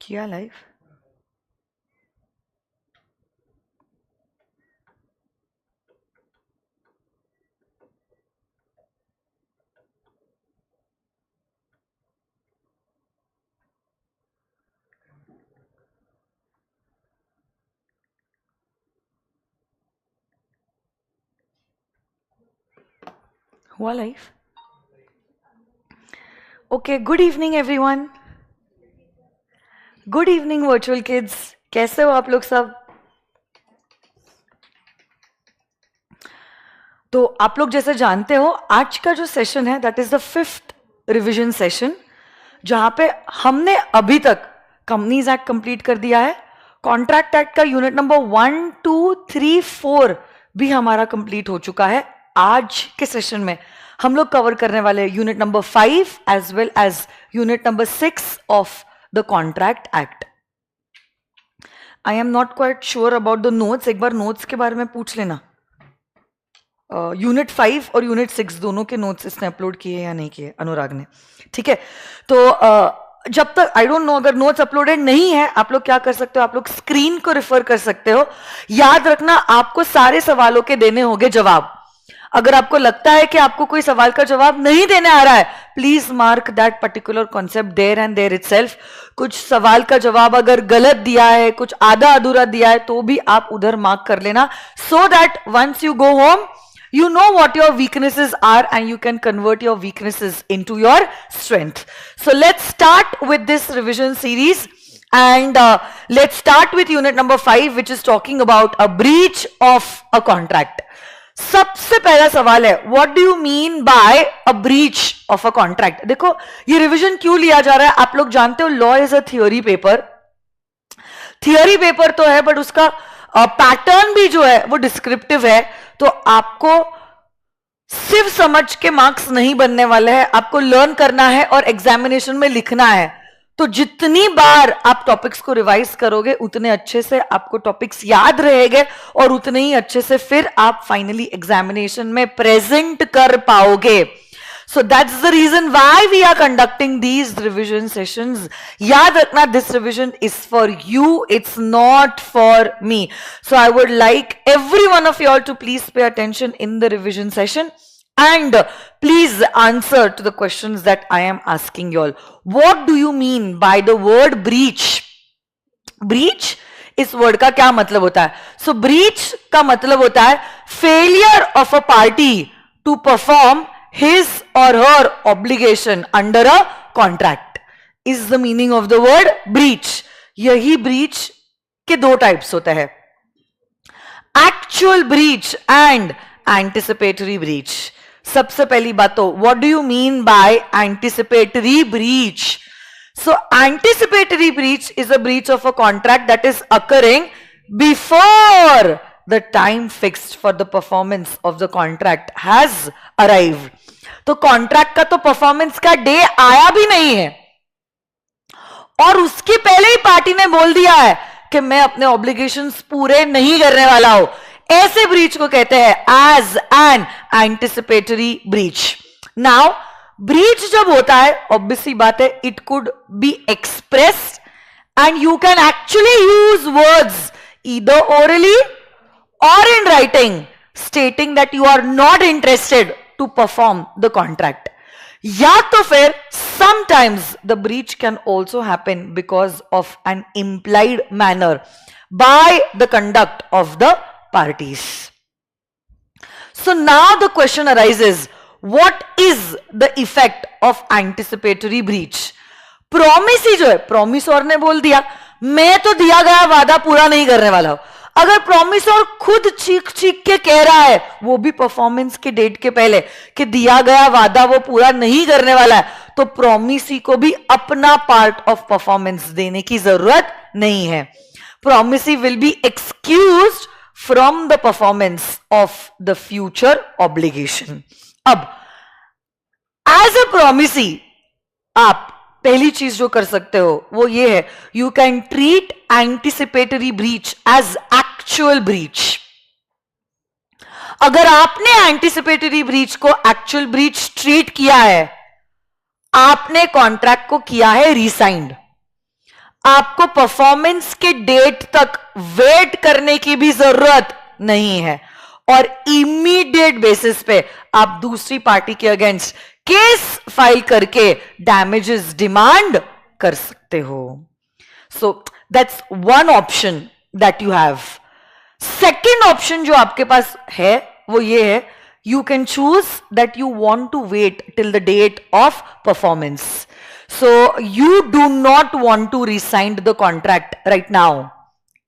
किया लाइव? हुआ live? Okay, good evening everyone. Good evening virtual kids. कैसे हो आप लोग सब? तो आप लोग जैसे जानते हो आज का जो सेशन है that is the 5th revision session, जहां पे हमने अभी तक कंपनीज एक्ट कंप्लीट कर दिया है. कॉन्ट्रैक्ट एक्ट का यूनिट नंबर 1, 2, 3, 4 भी हमारा कंप्लीट हो चुका है. आज के सेशन में हम लोग कवर करने वाले unit number 5 as well as unit number 6 of the contract act. I am not quite sure about the notes. एक बार नोट्स के बारे में पूछ लेना. यूनिट 5 और यूनिट 6 दोनों के नोट्स इसने अपलोड किए या नहीं किए अनुराग ने. ठीक है, तो जब तक आई डोंट नो, अगर नोट्स अपलोडेड नहीं है आप लोग क्या कर सकते हो, आप लोग स्क्रीन को रेफर कर सकते हो. याद रखना आपको सारे सवालों के देने होंगे जवाब. अगर आपको लगता है कि आपको कोई सवाल का जवाब नहीं देने आ रहा है, please mark that particular concept there and there itself. कुछ सवाल का जवाब अगर गलत दिया है, कुछ आधा अधूरा दिया है, तो भी आप उधर मार्क कर लेना, so that once you go home you know what your weaknesses are and you can convert your weaknesses into your strength. So let's start with this revision series and let's start with unit number 5 which is talking about a breach of a contract. सबसे पहला सवाल है, what do you mean by a breach of a contract? देखो ये revision क्यों लिया जा रहा है. आप लोग जानते हो law is a theory paper. Theory paper तो है बट उसका पैटर्न भी जो है वो डिस्क्रिप्टिव है. तो आपको सिर्फ समझ के मार्क्स नहीं बनने वाले हैं, आपको लर्न करना है और एग्जामिनेशन में लिखना है. तो जितनी बार आप टॉपिक्स को रिवाइज करोगे उतने अच्छे से आपको टॉपिक्स याद रहेंगे और उतने ही अच्छे से फिर आप फाइनली एग्जामिनेशन में प्रेजेंट कर पाओगे. So that's the reason why we are conducting these revision sessions. याद रखना, this revision is for you, it's not for me. So I would like every one of you all to please pay attention in the revision session and please answer to the questions that I am asking you all. What do you mean by the word breach? Breach इस word का क्या मतलब होता है? So breach का मतलब होता है failure of a party to perform his or her obligation under a contract is the meaning of the word breach. यही breach के दो टाइप्स होते हैं, actual breach and anticipatory breach. सबसे पहली बात तो what do you mean by anticipatory breach? So anticipatory breach is a breach of a contract that is occurring before the time fixed for the performance of the contract has arrived. तो contract का तो performance का day आया भी नहीं है और उसके पहले ही पार्टी ने बोल दिया है कि मैं अपने ऑब्लिगेशंस पूरे नहीं करने वाला हूं. ऐसे ब्रीच को कहते हैं as an anticipatory breach. Now breach जब होता है ऑब्वियसली बात है it could be expressed and you can actually use words either orally or in writing stating that you are not interested to perform the contract. या तो फिर sometimes the breach can also happen because of an implied manner by the conduct of the parties. So now the question arises, what is the effect of anticipatory breach? Promise ही जो है, promisor ने बोल दिया मैं तो दिया गया वादा पूरा नहीं करने वाला हूं. अगर प्रॉमिसर खुद चीख चीख के कह रहा है, वो भी परफॉर्मेंस के डेट के पहले, कि दिया गया वादा वो पूरा नहीं करने वाला है, तो प्रॉमिसी को भी अपना पार्ट ऑफ परफॉर्मेंस देने की जरूरत नहीं है. Promisee will be excused from the performance of the future obligation. अब एज अ प्रॉमिसी आप पहली चीज जो कर सकते हो वो ये है, you can treat anticipatory breach as actual breach. अगर आपने एंटिसिपेटरी ब्रीच को एक्चुअल ब्रीच ट्रीट किया है, आपने कॉन्ट्रैक्ट को किया है रिसाइंड. आपको परफॉर्मेंस के डेट तक वेट करने की भी जरूरत नहीं है और इमीडिएट बेसिस पे आप दूसरी पार्टी के अगेंस्ट केस फाइल करके डैमेजेस डिमांड कर सकते हो. So that's one option that you have. Second option जो आपके पास है वो ये है, you can choose that you want to wait till the date of performance. So you do not want to rescind the contract right now.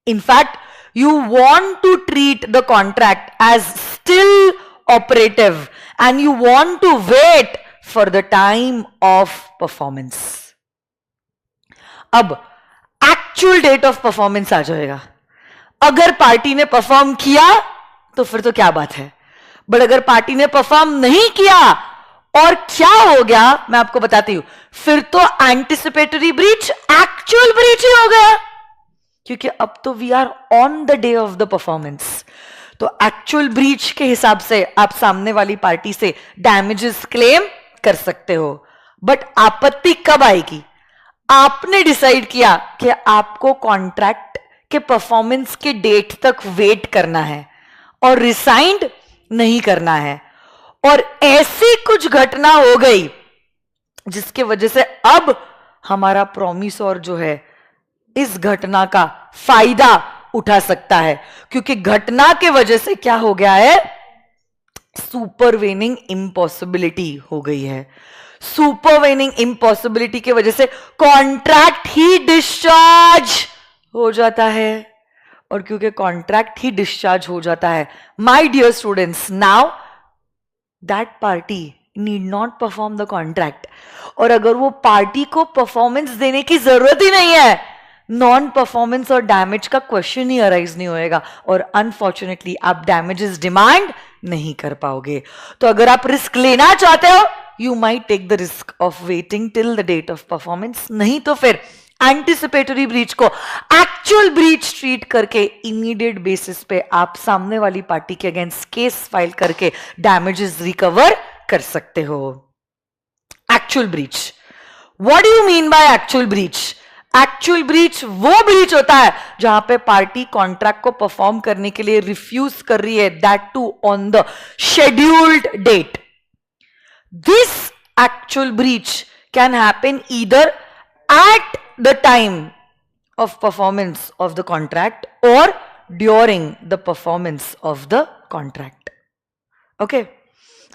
In fact, you want to treat the contract as still operative and you want to wait for the time of performance. अब actual date of performance आ जाएगा. अगर party ने perform किया तो फिर तो क्या बात है, बट अगर पार्टी ने परफॉर्म नहीं किया और क्या हो गया मैं आपको बताती हूं, फिर तो एंटिसिपेटरी ब्रीच एक्चुअल ब्रीच ही हो गया, क्योंकि अब तो we are on the day of the performance. तो एक्चुअल ब्रीच के हिसाब से आप सामने वाली पार्टी से डैमेजेस क्लेम कर सकते हो. बट आपत्ति कब आएगी? आपने डिसाइड किया कि आपको कॉन्ट्रैक्ट के परफॉर्मेंस के डेट तक वेट करना है और रिसाइंड नहीं करना है, और ऐसी कुछ घटना हो गई जिसके वजह से अब हमारा प्रॉमिसोर जो है इस घटना का फायदा उठा सकता है, क्योंकि घटना के वजह से क्या हो गया है, सुपरवेनिंग इम्पॉसिबिलिटी हो गई है. सुपरवेनिंग इम्पॉसिबिलिटी की वजह से कॉन्ट्रैक्ट ही डिस्चार्ज हो जाता है, और क्योंकि कॉन्ट्रैक्ट ही डिस्चार्ज हो जाता है, my dear students, now that party need not perform the contract. और अगर वो पार्टी को परफॉर्मेंस देने की जरूरत ही नहीं है, नॉन परफॉर्मेंस और डैमेज का क्वेश्चन ही अराइज नहीं होएगा, और अनफॉर्चुनेटली आप डैमेजेस डिमांड नहीं कर पाओगे. तो अगर आप रिस्क लेना चाहते हो, you might take the risk of waiting till the date of performance. नहीं तो फिर एंटिसिपेटरी ब्रीच को एक्चुअल ब्रीच ट्रीट करके इमीडिएट बेसिस पे आप सामने वाली पार्टी के अगेंस्ट केस फाइल करके डैमेजेस रिकवर कर सकते हो. Actual breach, what do you mean by actual breach? Actual breach वो ब्रीच होता है जहां पे पार्टी कॉन्ट्रैक्ट को परफॉर्म करने के लिए रिफ्यूज कर रही है, that too on the scheduled date. This actual breach can happen either at the time of performance of the contract or during the performance of the contract. Okay?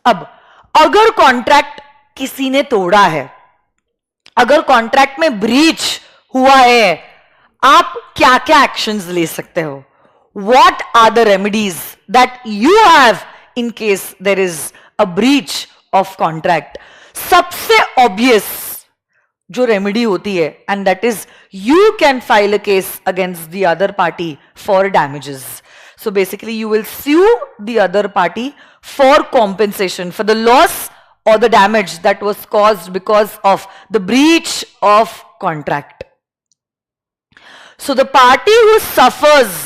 अब अगर contract किसी ने तोड़ा है, अगर कॉन्ट्रैक्ट में ब्रीच हुआ है, आप क्या क्या एक्शंस ले सकते हो? What are the remedies that you have in case there is a breach of contract? सबसे ऑब्वियस जो रेमेडी होती है, and that is you can file a case against the other party for damages. So basically you will sue the other party for compensation for the loss or the damage that was caused because of the breach of contract. So the party who suffers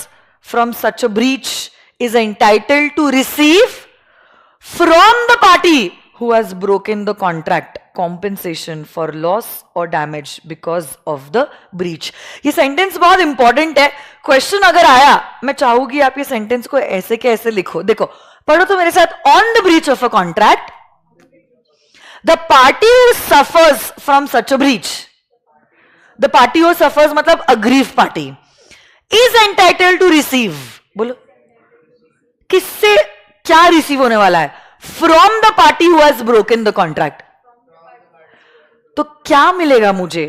from such a breach is entitled to receive from the party who has broken the contract compensation for loss or damage because of the breach. ये sentence बहुत important है. Question अगर आया, मैं चाहूंगी आप ये sentence को ऐसे के ऐसे लिखो. देखो, पढ़ो तो मेरे साथ. On the breach of a contract, the party who suffers from such a breach, the party who suffers मतलब aggrieved party, is entitled to receive. बोलो किससे क्या रिसीव होने वाला है? From the party who has broken the contract. तो क्या मिलेगा मुझे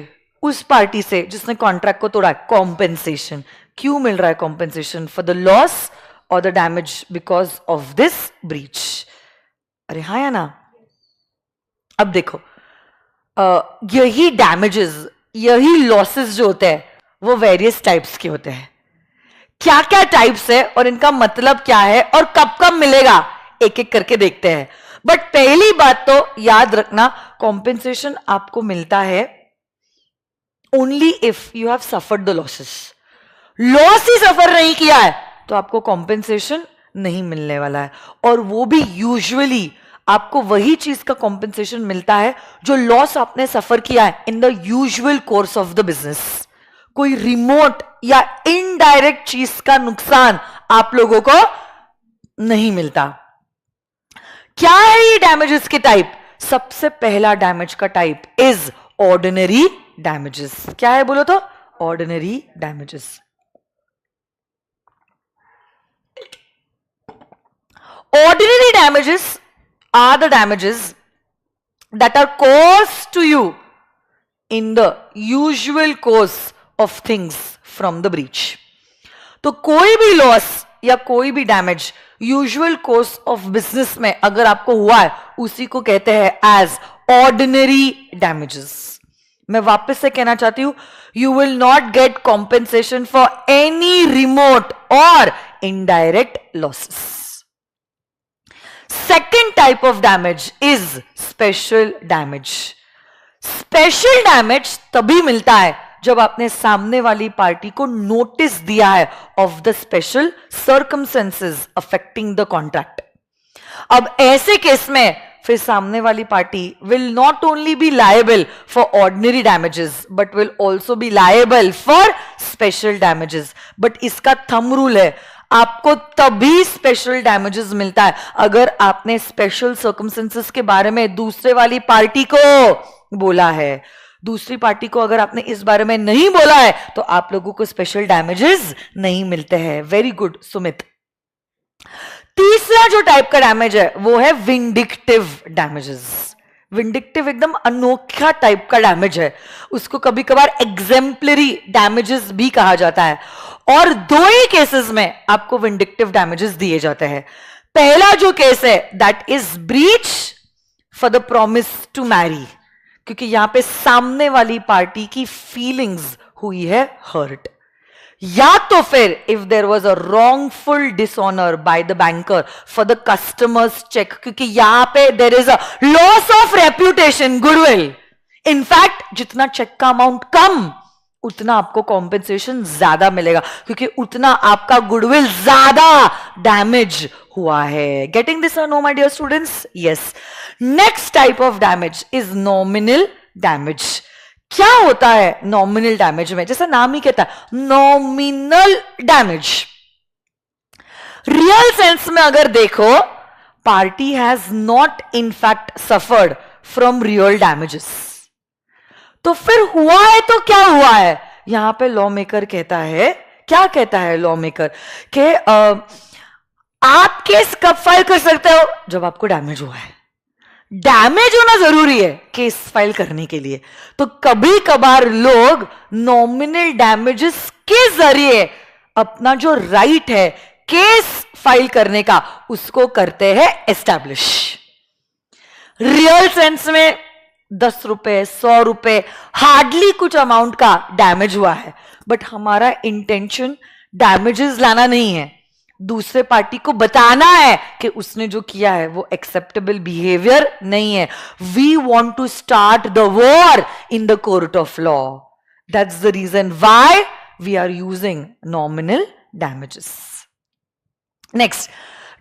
उस पार्टी से जिसने कॉन्ट्रैक्ट को तोड़ा? कॉम्पेंसेशन. क्यों मिल रहा है कॉम्पेंसेशन? फॉर द लॉस और the damage because of this breach. अरे हाँ या ना? अब देखो, यही डैमेजेस, यही लॉसेस जो होते हैं वो वेरियस टाइप्स के होते हैं. क्या क्या टाइप्स है और इनका मतलब क्या है और कब कब मिलेगा, एक एक करके देखते हैं. बट पहली बात तो याद रखना, कॉम्पेंसेशन आपको मिलता है only if you have suffered the losses. Loss ही सफर नहीं किया है तो आपको कॉम्पेंसेशन नहीं मिलने वाला है. और वो भी यूजुअली आपको वही चीज का कॉम्पेंसेशन मिलता है जो लॉस आपने सफर किया है in the usual course of the business. कोई रिमोट या इनडायरेक्ट चीज का नुकसान आप लोगों को नहीं मिलता। क्या है ये डैमेजेस के टाइप? सबसे पहला डैमेज का टाइप इज ऑर्डिनरी डैमेजेस। क्या है बोलो तो? Ordinary damages. Ordinary damages are the damages that are caused to you in the usual course of things from the breach. तो कोई भी लॉस या कोई भी damage usual course of business में अगर आपको हुआ है, उसी को कहते हैं एज ऑर्डिनरी डैमेजेस। मैं वापस से कहना चाहती हूं, you will not get compensation for any remote और indirect losses. Second type of damage is special damage. Special damage तभी मिलता है जब आपने सामने वाली पार्टी को नोटिस दिया है of the special circumstances affecting the contract. अब ऐसे केस में फिर सामने वाली party will not only be liable for ordinary damages but will also be liable for special damages. But इसका thumb rule है, आपको तभी स्पेशल डैमेजेस मिलता है अगर आपने स्पेशल सर्कमस्टेंसेस के बारे में दूसरे वाली पार्टी को बोला है। दूसरी पार्टी को अगर आपने इस बारे में नहीं बोला है तो आप लोगों को स्पेशल डैमेजेस नहीं मिलते हैं। Very good Sumit. तीसरा जो टाइप का डैमेज है वो है विंडिक्टिव डैमेजेस। विंडिक्टिव एकदम अनोखा टाइप का डैमेज है, उसको कभी कभार एग्जेम्पलरी डैमेजेस भी कहा जाता है, और दो ही केसेस में आपको विंडिक्टिव डैमेजेस दिए जाते हैं। पहला जो केस है that is breach for the promise to marry, क्योंकि यहां पे सामने वाली पार्टी की फीलिंग्स हुई है हर्ट, या तो फिर if there was a wrongful dishonour by the banker for the customers cheque, क्योंकि यहां पे there is a loss of reputation, goodwill. In fact जितना चेक का अमाउंट कम उतना आपको कॉम्पेंसेशन ज्यादा मिलेगा, क्योंकि उतना आपका गुडविल ज्यादा डैमेज हुआ है। Getting this no my dear students? Yes. Next type of damage is nominal damage. क्या होता है नॉमिनल डैमेज में? जैसा नाम ही कहता है, नॉमिनल डैमेज। रियल सेंस में अगर देखो, party has not in fact suffered from real damages, तो फिर हुआ है तो क्या हुआ है? यहां पे लॉ मेकर कहता है, क्या कहता है लॉ मेकर कि आप केस कब फाइल कर सकते हो? जब आपको डैमेज हुआ है। डैमेज होना जरूरी है केस फाइल करने के लिए। तो कभी कभार लोग नॉमिनल डैमेजेस के जरिए अपना जो राइट है केस फाइल करने का, उसको करते हैं एस्टैब्लिश। रियल सेंस में 10 रुपए 100 रुपए हार्डली कुछ अमाउंट का डैमेज हुआ है, बट हमारा इंटेंशन डैमेजेस लाना नहीं है, दूसरे पार्टी को बताना है कि उसने जो किया है वो एक्सेप्टेबल बिहेवियर नहीं है। We want to start the war in the court of law. That's the reason why we are using nominal damages. Next,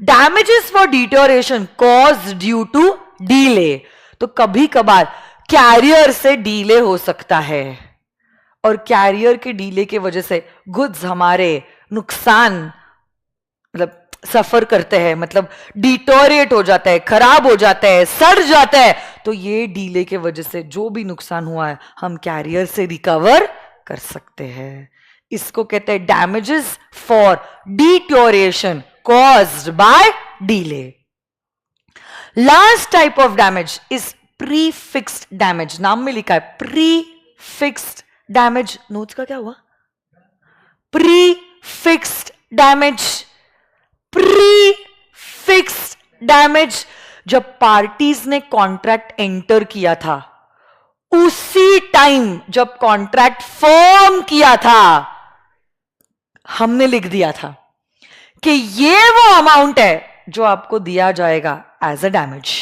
damages for deterioration cause due to delay. तो कभी कभार कैरियर से delay हो सकता है, और कैरियर के delay की वजह से गुड्स हमारे नुकसान मतलब सफर करते हैं, मतलब डिटोरिएट हो जाता है, खराब हो जाता है, सड़ जाता है। तो ये डीले के वजह से जो भी नुकसान हुआ है हम कैरियर से रिकवर कर सकते हैं। इसको कहते हैं damages for deterioration caused by delay. Last type of damage is prefixed damage. नाम में लिखा है प्रीफिक्स्ड डैमेज। नोट्स का क्या हुआ? Prefixed damage. प्रीफिक्स्ड डैमेज, जब पार्टीज ने कॉन्ट्रैक्ट एंटर किया था, उसी टाइम जब कॉन्ट्रैक्ट फॉर्म किया था, हमने लिख दिया था कि ये वो अमाउंट है जो आपको दिया जाएगा एज अ डैमेज।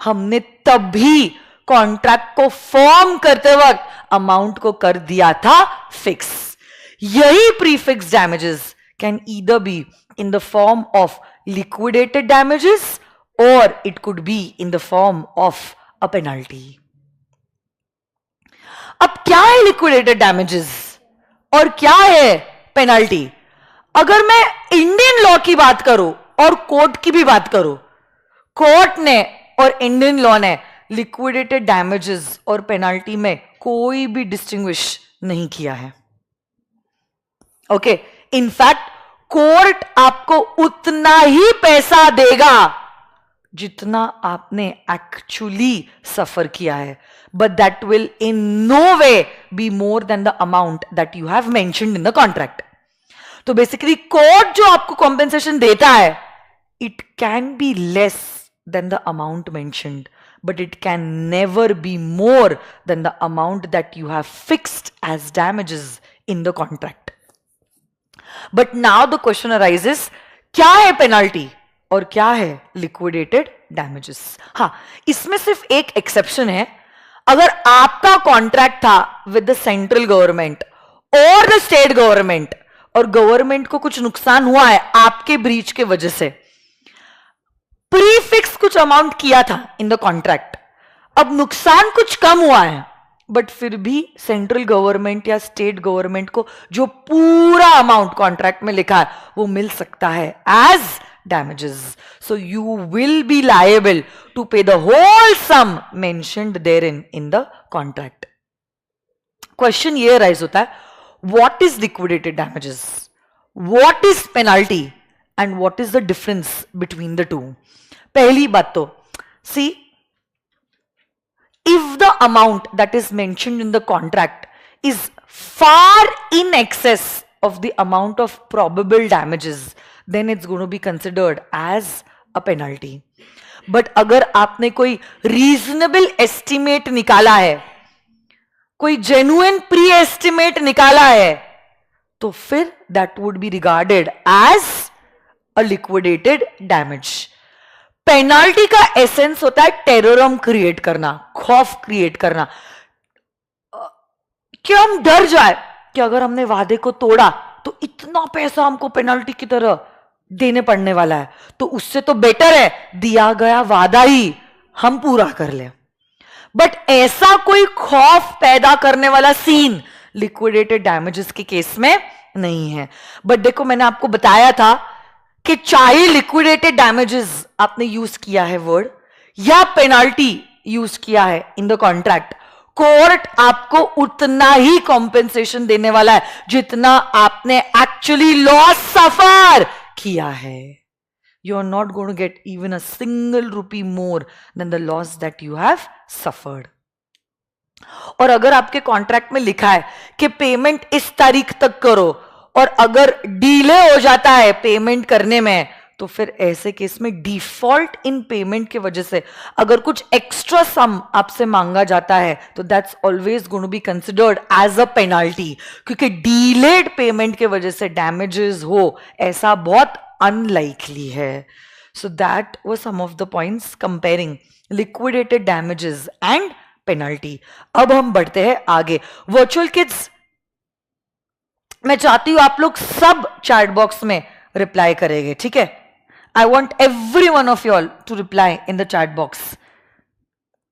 हमने तभी कॉन्ट्रैक्ट को फॉर्म करते वक्त अमाउंट को कर दिया था फिक्स। यही prefix damages can either be in the form of liquidated damages or it could be in the form of a penalty. अब क्या है liquidated damages? और क्या है पेनल्टी। अगर मैं इंडियन लॉ की बात करूं और कोर्ट की भी बात करूं, कोर्ट ने और इंडियन लॉ ने लिक्विडेटेड डैमेजेस और पेनल्टी में कोई भी डिस्टिंग्विश नहीं किया है। ओके, इनफैक्ट कोर्ट आपको उतना ही पैसा देगा जितना आपने एक्चुअली सफर किया है, but that will in no way be more than the amount that you have mentioned in the contract. तो बेसिकली कोर्ट जो आपको कॉम्पेंसेशन देता है, it can be less than the amount mentioned, but it can never be more than the amount that you have fixed as damages in the contract. But now the question arises, क्या है penalty और क्या है liquidated damages. हाँ, इसमें सिर्फ एक exception है। अगर आपका कॉन्ट्रैक्ट था विद द सेंट्रल गवर्नमेंट और द स्टेट गवर्नमेंट और गवर्नमेंट को कुछ नुकसान हुआ है आपके ब्रीच के वजह से, प्रीफिक्स कुछ अमाउंट किया था इन द कॉन्ट्रैक्ट, अब नुकसान कुछ कम हुआ है, बट फिर भी सेंट्रल गवर्नमेंट या स्टेट गवर्नमेंट को जो पूरा अमाउंट कॉन्ट्रैक्ट में लिखा है वो मिल सकता है as damages. So you will be liable to pay the whole sum mentioned therein in the contract. Question ये राइज होता है, what is liquidated damages, what is penalty and what is the difference between the two. पहली बात तो सी, if the amount that is mentioned in the contract is far in excess of the amount of probable damages, then it's going to be considered as a penalty. But अगर आपने कोई reasonable estimate निकाला है, कोई genuine pre-estimate निकाला है, तो फिर that would be regarded as a liquidated damage. Penalty का एसेंस होता है टेररिज्म क्रिएट करना, खौफ क्रिएट करना, कि हम डर जाए कि अगर हमने वादे को तोड़ा तो इतना पैसा हमको पेनाल्टी की तरह देने पड़ने वाला है, तो उससे तो बेटर है दिया गया वादा ही हम पूरा कर ले। बट ऐसा कोई खौफ पैदा करने वाला सीन लिक्विडेटेड डैमेजेस के केस में नहीं है। बट देखो, मैंने आपको बताया था कि चाहे लिक्विडेटेड डैमेजेस आपने यूज किया है वर्ड या पेनाल्टी यूज किया है इन द कॉन्ट्रैक्ट, कोर्ट आपको उतना ही कॉम्पेंसेशन देने वाला है जितना आपने एक्चुअली लॉस सफर किया है। You are not going to get even a single rupee more than the loss that you have suffered. और अगर आपके कॉन्ट्रैक्ट में लिखा है कि पेमेंट इस तारीख तक करो और अगर डिले हो जाता है पेमेंट करने में, तो फिर ऐसे केस में डिफॉल्ट इन पेमेंट की वजह से अगर कुछ एक्स्ट्रा सम आपसे मांगा जाता है तो that's always going to be considered as a penalty, क्योंकि डीलेड पेमेंट के वजह से डैमेजेस हो ऐसा बहुत अनलाइकली है। So that was some of the points comparing liquidated damages and penalty. अब हम बढ़ते हैं आगे। वर्चुअल किड्स, मैं चाहती हूं आप लोग सब चैट बॉक्स में रिप्लाई करेंगे, ठीक है। I want every one of you all to reply in the chat box.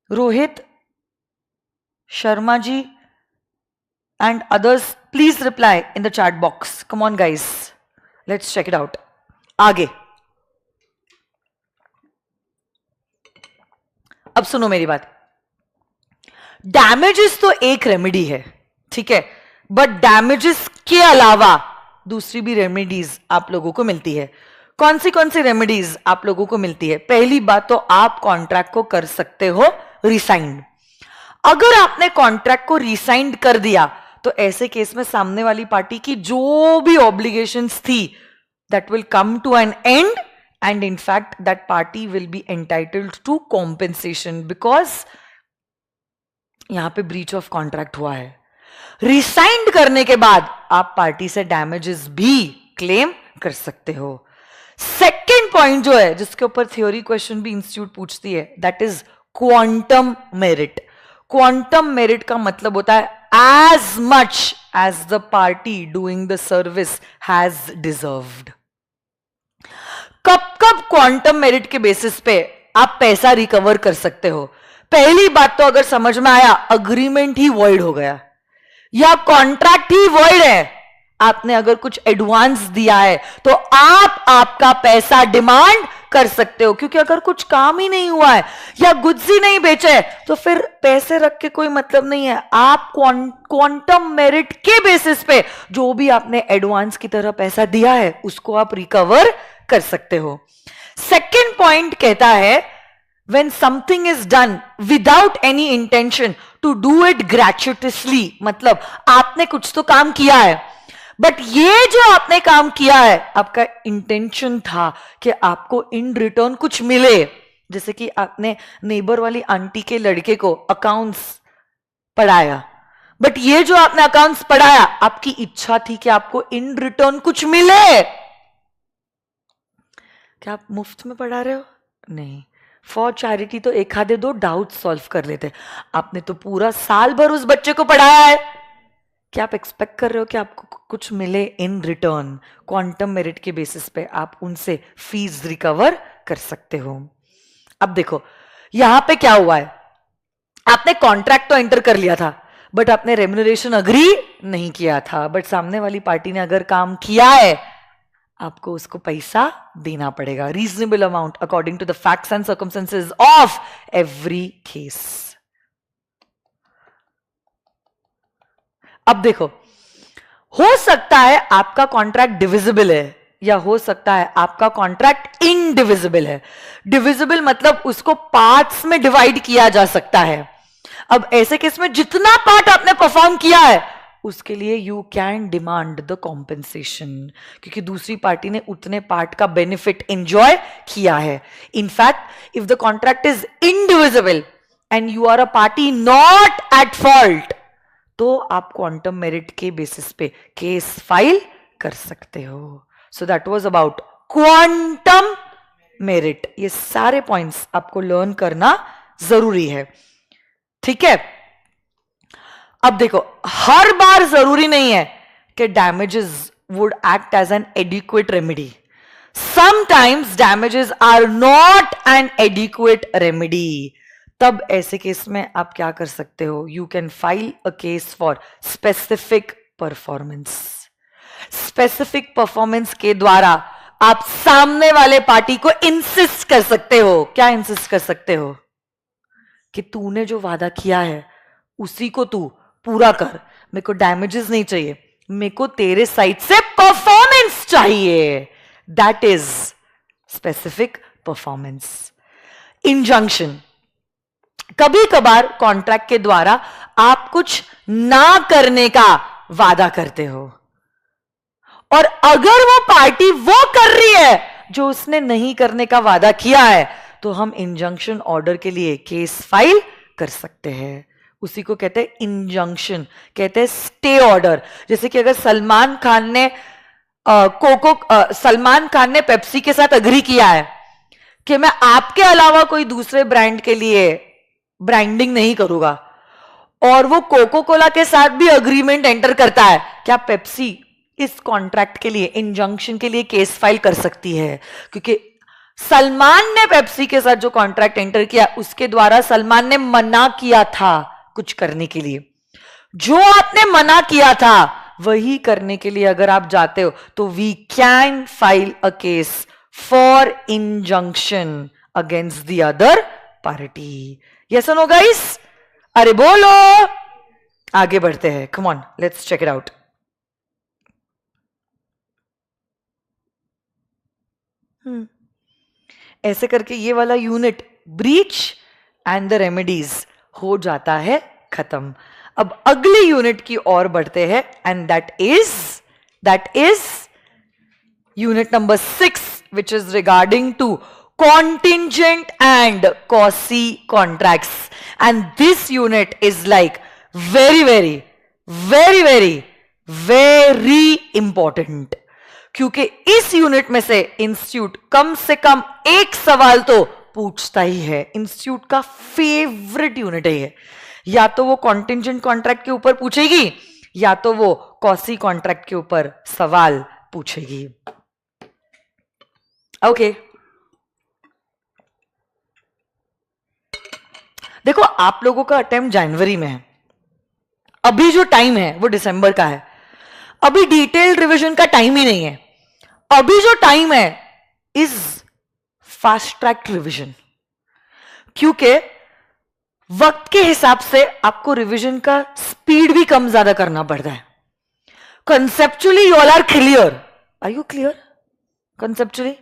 Rohit, Sharma ji and others, please reply in the chat box. Come on guys, let's check it out. आगे अब सुनो मेरी बात। Damages तो एक रेमेडी है, ठीक है, बट डैमेजेस के अलावा दूसरी भी रेमेडीज आप लोगों को मिलती है। कौन सी रेमेडीज आप लोगों को मिलती है? पहली बात तो आप कॉन्ट्रैक्ट को कर सकते हो रिसाइंड। अगर आपने कॉन्ट्रैक्ट को रिसाइंड कर दिया तो ऐसे केस में सामने वाली पार्टी की जो भी ऑब्लिगेशंस थी that will come to an end, and in fact that party will be entitled to compensation because यहां पे ब्रीच ऑफ कॉन्ट्रैक्ट हुआ है। रिसाइंड करने के बाद आप पार्टी से डैमेजेस भी क्लेम कर सकते हो। सेकेंड पॉइंट जो है जिसके ऊपर थ्योरी क्वेश्चन भी इंस्टीट्यूट पूछती है, that is quantum meruit. Quantum meruit का मतलब होता है as much as the party doing the service has deserved. कब कब क्वांटम मेरिट के बेसिस पे आप पैसा रिकवर कर सकते हो? पहली बात तो अगर समझ में आया, अग्रीमेंट ही वॉइड हो गया। या कॉन्ट्रैक्ट ही वॉइड है, आपने अगर कुछ एडवांस दिया है तो आप आपका पैसा डिमांड कर सकते हो, क्योंकि अगर कुछ काम ही नहीं हुआ है या गुड्स ही नहीं बेचे तो फिर पैसे रख के कोई मतलब नहीं है। आप क्वांटम मेरिट के बेसिस पे जो भी आपने एडवांस की तरह पैसा दिया है उसको आप रिकवर कर सकते हो। सेकेंड पॉइंट कहता है when something is done without any intention to do it gratuitously, मतलब आपने कुछ तो काम किया है, बट ये जो आपने काम किया है आपका इंटेंशन था कि आपको इन रिटर्न कुछ मिले। जैसे कि आपने नेबर वाली आंटी के लड़के को अकाउंट्स पढ़ाया, बट ये जो आपने अकाउंट्स पढ़ाया आपकी इच्छा थी कि आपको इन रिटर्न कुछ मिले। क्या आप मुफ्त में पढ़ा रहे हो? नहीं, फॉर चैरिटी तो एक आधे दो डाउट सॉल्व कर लेते। आपने तो पूरा साल भर उस बच्चे को पढ़ाया है, क्या आप एक्सपेक्ट कर रहे हो कि आपको कुछ मिले इन रिटर्न? क्वांटम मेरिट के बेसिस पे आप उनसे फीस रिकवर कर सकते हो। अब देखो यहां पे क्या हुआ है, आपने कॉन्ट्रैक्ट तो एंटर कर लिया था बट आपने रेम्यूनरेशन अग्री नहीं किया था, बट सामने वाली पार्टी ने अगर काम किया है आपको उसको पैसा देना पड़ेगा, reasonable amount according to the facts and circumstances of every case. अब देखो, हो सकता है आपका कॉन्ट्रैक्ट डिविजिबल है या हो सकता है आपका कॉन्ट्रैक्ट इनडिविजिबल है। डिविजिबल मतलब उसको पार्ट्स में डिवाइड किया जा सकता है। अब ऐसे केस में जितना पार्ट आपने परफॉर्म किया है उसके लिए you can demand the compensation, क्योंकि दूसरी पार्टी ने उतने पार्ट का बेनिफिट एंजॉय किया है। In fact if the contract is indivisible and you are a party not at fault तो आप क्वांटम मेरिट के बेसिस पे केस फाइल कर सकते हो। So that was about quantum meruit. ये सारे पॉइंट्स आपको लर्न करना जरूरी है, ठीक है। अब देखो, हर बार जरूरी नहीं है कि damages would act as an adequate remedy. Sometimes damages are not an adequate remedy. तब ऐसे केस में आप क्या कर सकते हो, you can file a case for specific performance. Specific performance के द्वारा आप सामने वाले पार्टी को इंसिस्ट कर सकते हो। क्या इंसिस्ट कर सकते हो? कि तूने जो वादा किया है उसी को तू पूरा कर, मेरे को डैमेजेस नहीं चाहिए, मेरे को तेरे साइड से परफॉर्मेंस चाहिए। That is specific performance. Injunction, कभी कभार कॉन्ट्रैक्ट के द्वारा आप कुछ ना करने का वादा करते हो और अगर वो पार्टी वो कर रही है जो उसने नहीं करने का वादा किया है तो हम इंजंक्शन ऑर्डर के लिए केस फाइल कर सकते हैं। उसी को कहते हैं इंजंक्शन, कहते हैं स्टे ऑर्डर। जैसे कि अगर सलमान खान ने पेप्सी के साथ अग्री किया है कि मैं आपके अलावा कोई दूसरे ब्रांड के लिए ब्रांडिंग नहीं करूंगा और वो कोको कोला के साथ भी अग्रीमेंट एंटर करता है, क्या पेप्सी इस कॉन्ट्रैक्ट के लिए, इंजंक्शन के लिए केस फाइल कर सकती है? क्योंकि सलमान ने पेप्सी के साथ जो कॉन्ट्रैक्ट एंटर किया उसके द्वारा सलमान ने मना किया था कुछ करने के लिए। जो आपने मना किया था वही करने के लिए अगर आप जाते हो तो we can file a case for injunction against the other party. Yes और नो गाइस? अरे बोलो, आगे बढ़ते हैं। Come on, let's check it out. ऐसे करके ये वाला unit breach and the remedies हो जाता है खत्म। अब अगले यूनिट की ओर बढ़ते हैं and that is unit number 6 which is regarding to contingent and quasi contracts, and this unit is like very important, क्योंकि इस यूनिट में से इंस्टीट्यूट कम से कम एक सवाल तो पूछता ही है। इंस्टीट्यूट का फेवरेट यूनिट है ये। या तो वो कॉन्टिंजेंट कॉन्ट्रैक्ट के ऊपर पूछेगी या तो वो कॉसी कॉन्ट्रैक्ट के ऊपर सवाल पूछेगी। ओके देखो, आप लोगों का अटेम्प्ट जनवरी में है अभी जो टाइम है वो दिसंबर का है, अभी डिटेल्ड रिवीजन का टाइम ही नहीं है। अभी जो टाइम है इज फास्ट ट्रैक रिवीजन, क्योंकि वक्त के हिसाब से आपको रिवीजन का स्पीड भी कम ज्यादा करना पड़ता है। Conceptually you all are clear, are you clear conceptually?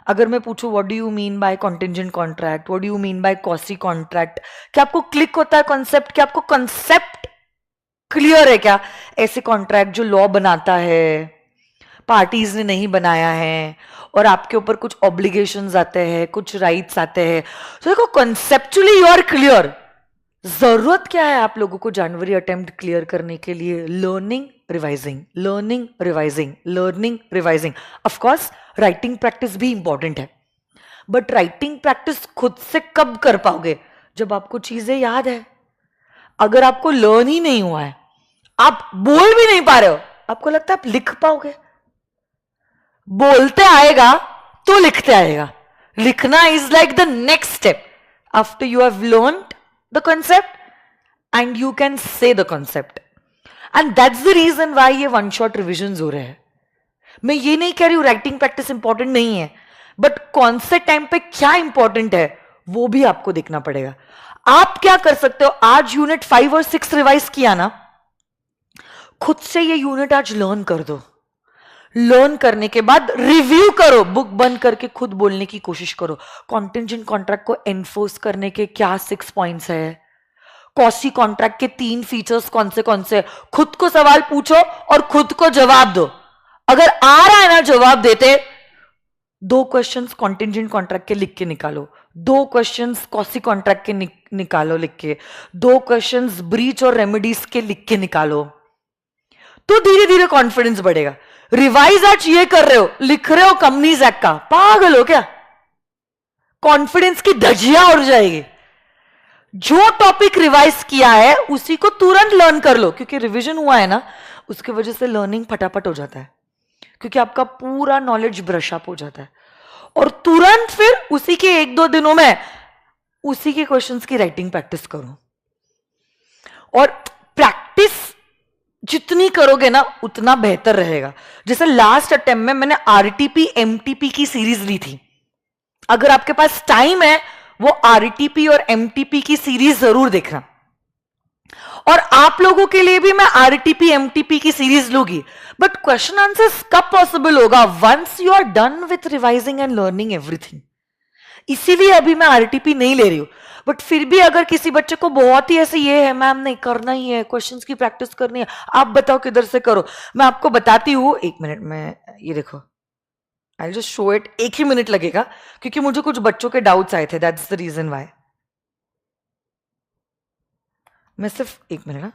अगर मैं पूछूं what do you mean by contingent contract, what do you mean by quasi contract, क्या आपको क्लिक होता है कॉन्सेप्ट? क्या आपको कॉन्सेप्ट क्लियर है क्या? ऐसे कॉन्ट्रैक्ट जो लॉ बनाता है, पार्टीज ने नहीं बनाया है, और आपके ऊपर कुछ ऑब्लिगेशंस आते हैं, कुछ राइट्स आते हैं। तो देखो कंसेप्चुअली यू आर क्लियर। जरूरत क्या है आप लोगों को जनवरी अटेम्प्ट क्लियर करने के लिए? Learning revising, learning revising, learning revising. Of course writing practice भी इंपॉर्टेंट है, बट राइटिंग प्रैक्टिस खुद से कब कर पाओगे? जब आपको चीजें याद है। अगर आपको लर्न ही नहीं हुआ है, आप बोल भी नहीं पा रहे हो, आपको लगता है आप लिख पाओगे? बोलते आएगा तो लिखते आएगा। लिखना is like the next step after you have learned the concept and you can say the concept, and that's the reason why ये वन शॉट रिविजन हो रहे हैं। मैं ये नहीं कह रही हूं राइटिंग प्रैक्टिस इंपॉर्टेंट नहीं है, बट कौन से टाइम पे क्या इंपॉर्टेंट है वो भी आपको देखना पड़ेगा। आप क्या कर सकते हो? आज यूनिट 5 और 6 रिवाइज किया ना, खुद से ये यूनिट आज लर्न कर दो। लर्न करने के बाद रिव्यू करो, बुक बंद करके खुद बोलने की कोशिश करो। कॉन्टिंजेंट कॉन्ट्रैक्ट को एनफोर्स करने के क्या 6 पॉइंट्स है, कॉसी कॉन्ट्रैक्ट के 3 फीचर्स कौन से, खुद को सवाल पूछो और खुद को जवाब दो। अगर आ रहा है ना जवाब देते, 2 क्वेश्चंस कॉन्टिंजेंट कॉन्ट्रैक्ट के लिख के निकालो, 2 क्वेश्चंस कॉसी कॉन्ट्रैक्ट के निकालो लिख के, 2 क्वेश्चंस ब्रीच और रेमेडीज के लिख के निकालो, तो धीरे धीरे कॉन्फिडेंस बढ़ेगा। रिवाइज आज ये कर रहे हो, लिख रहे हो कंपनीज एक्ट का, पागल हो क्या? कॉन्फिडेंस की धज्जियां उड़ जाएगी। जो टॉपिक रिवाइज किया है उसी को तुरंत लर्न कर लो, क्योंकि रिवीजन हुआ है ना, उसकी वजह से लर्निंग फटाफट हो जाता है, क्योंकि आपका पूरा नॉलेज ब्रश अप हो जाता है, और तुरंत फिर उसी के 1-2 दिनों में उसी के क्वेश्चंस की राइटिंग प्रैक्टिस करो। और प्रैक्टिस जितनी करोगे ना उतना बेहतर रहेगा। जैसे लास्ट अटेम्प्ट में मैंने आरटीपी एमटीपी की सीरीज ली थी, अगर आपके पास टाइम है वो आरटीपी और एमटीपी की सीरीज जरूर देखना। और आप लोगों के लिए भी मैं आरटीपी एमटीपी की सीरीज लूंगी, बट क्वेश्चन आंसर्स कब पॉसिबल होगा? Once you are done with revising and learning everything. इसीलिए अभी मैं आरटीपी नहीं ले रही हूं, बट फिर भी अगर किसी बच्चे को बहुत ही ऐसे ये है मैम नहीं करना ही है, क्वेश्चंस की प्रैक्टिस करनी है, आप बताओ किधर से करो, मैं आपको बताती हूं। 1 मिनट में ये देखो, I just show it, 1 he minute लगेगा, क्योंकि मुझे कुछ बच्चों के डाउट्स आए थे, दैट्स द रीजन वाई। मैं सिर्फ 1 मिनट ना,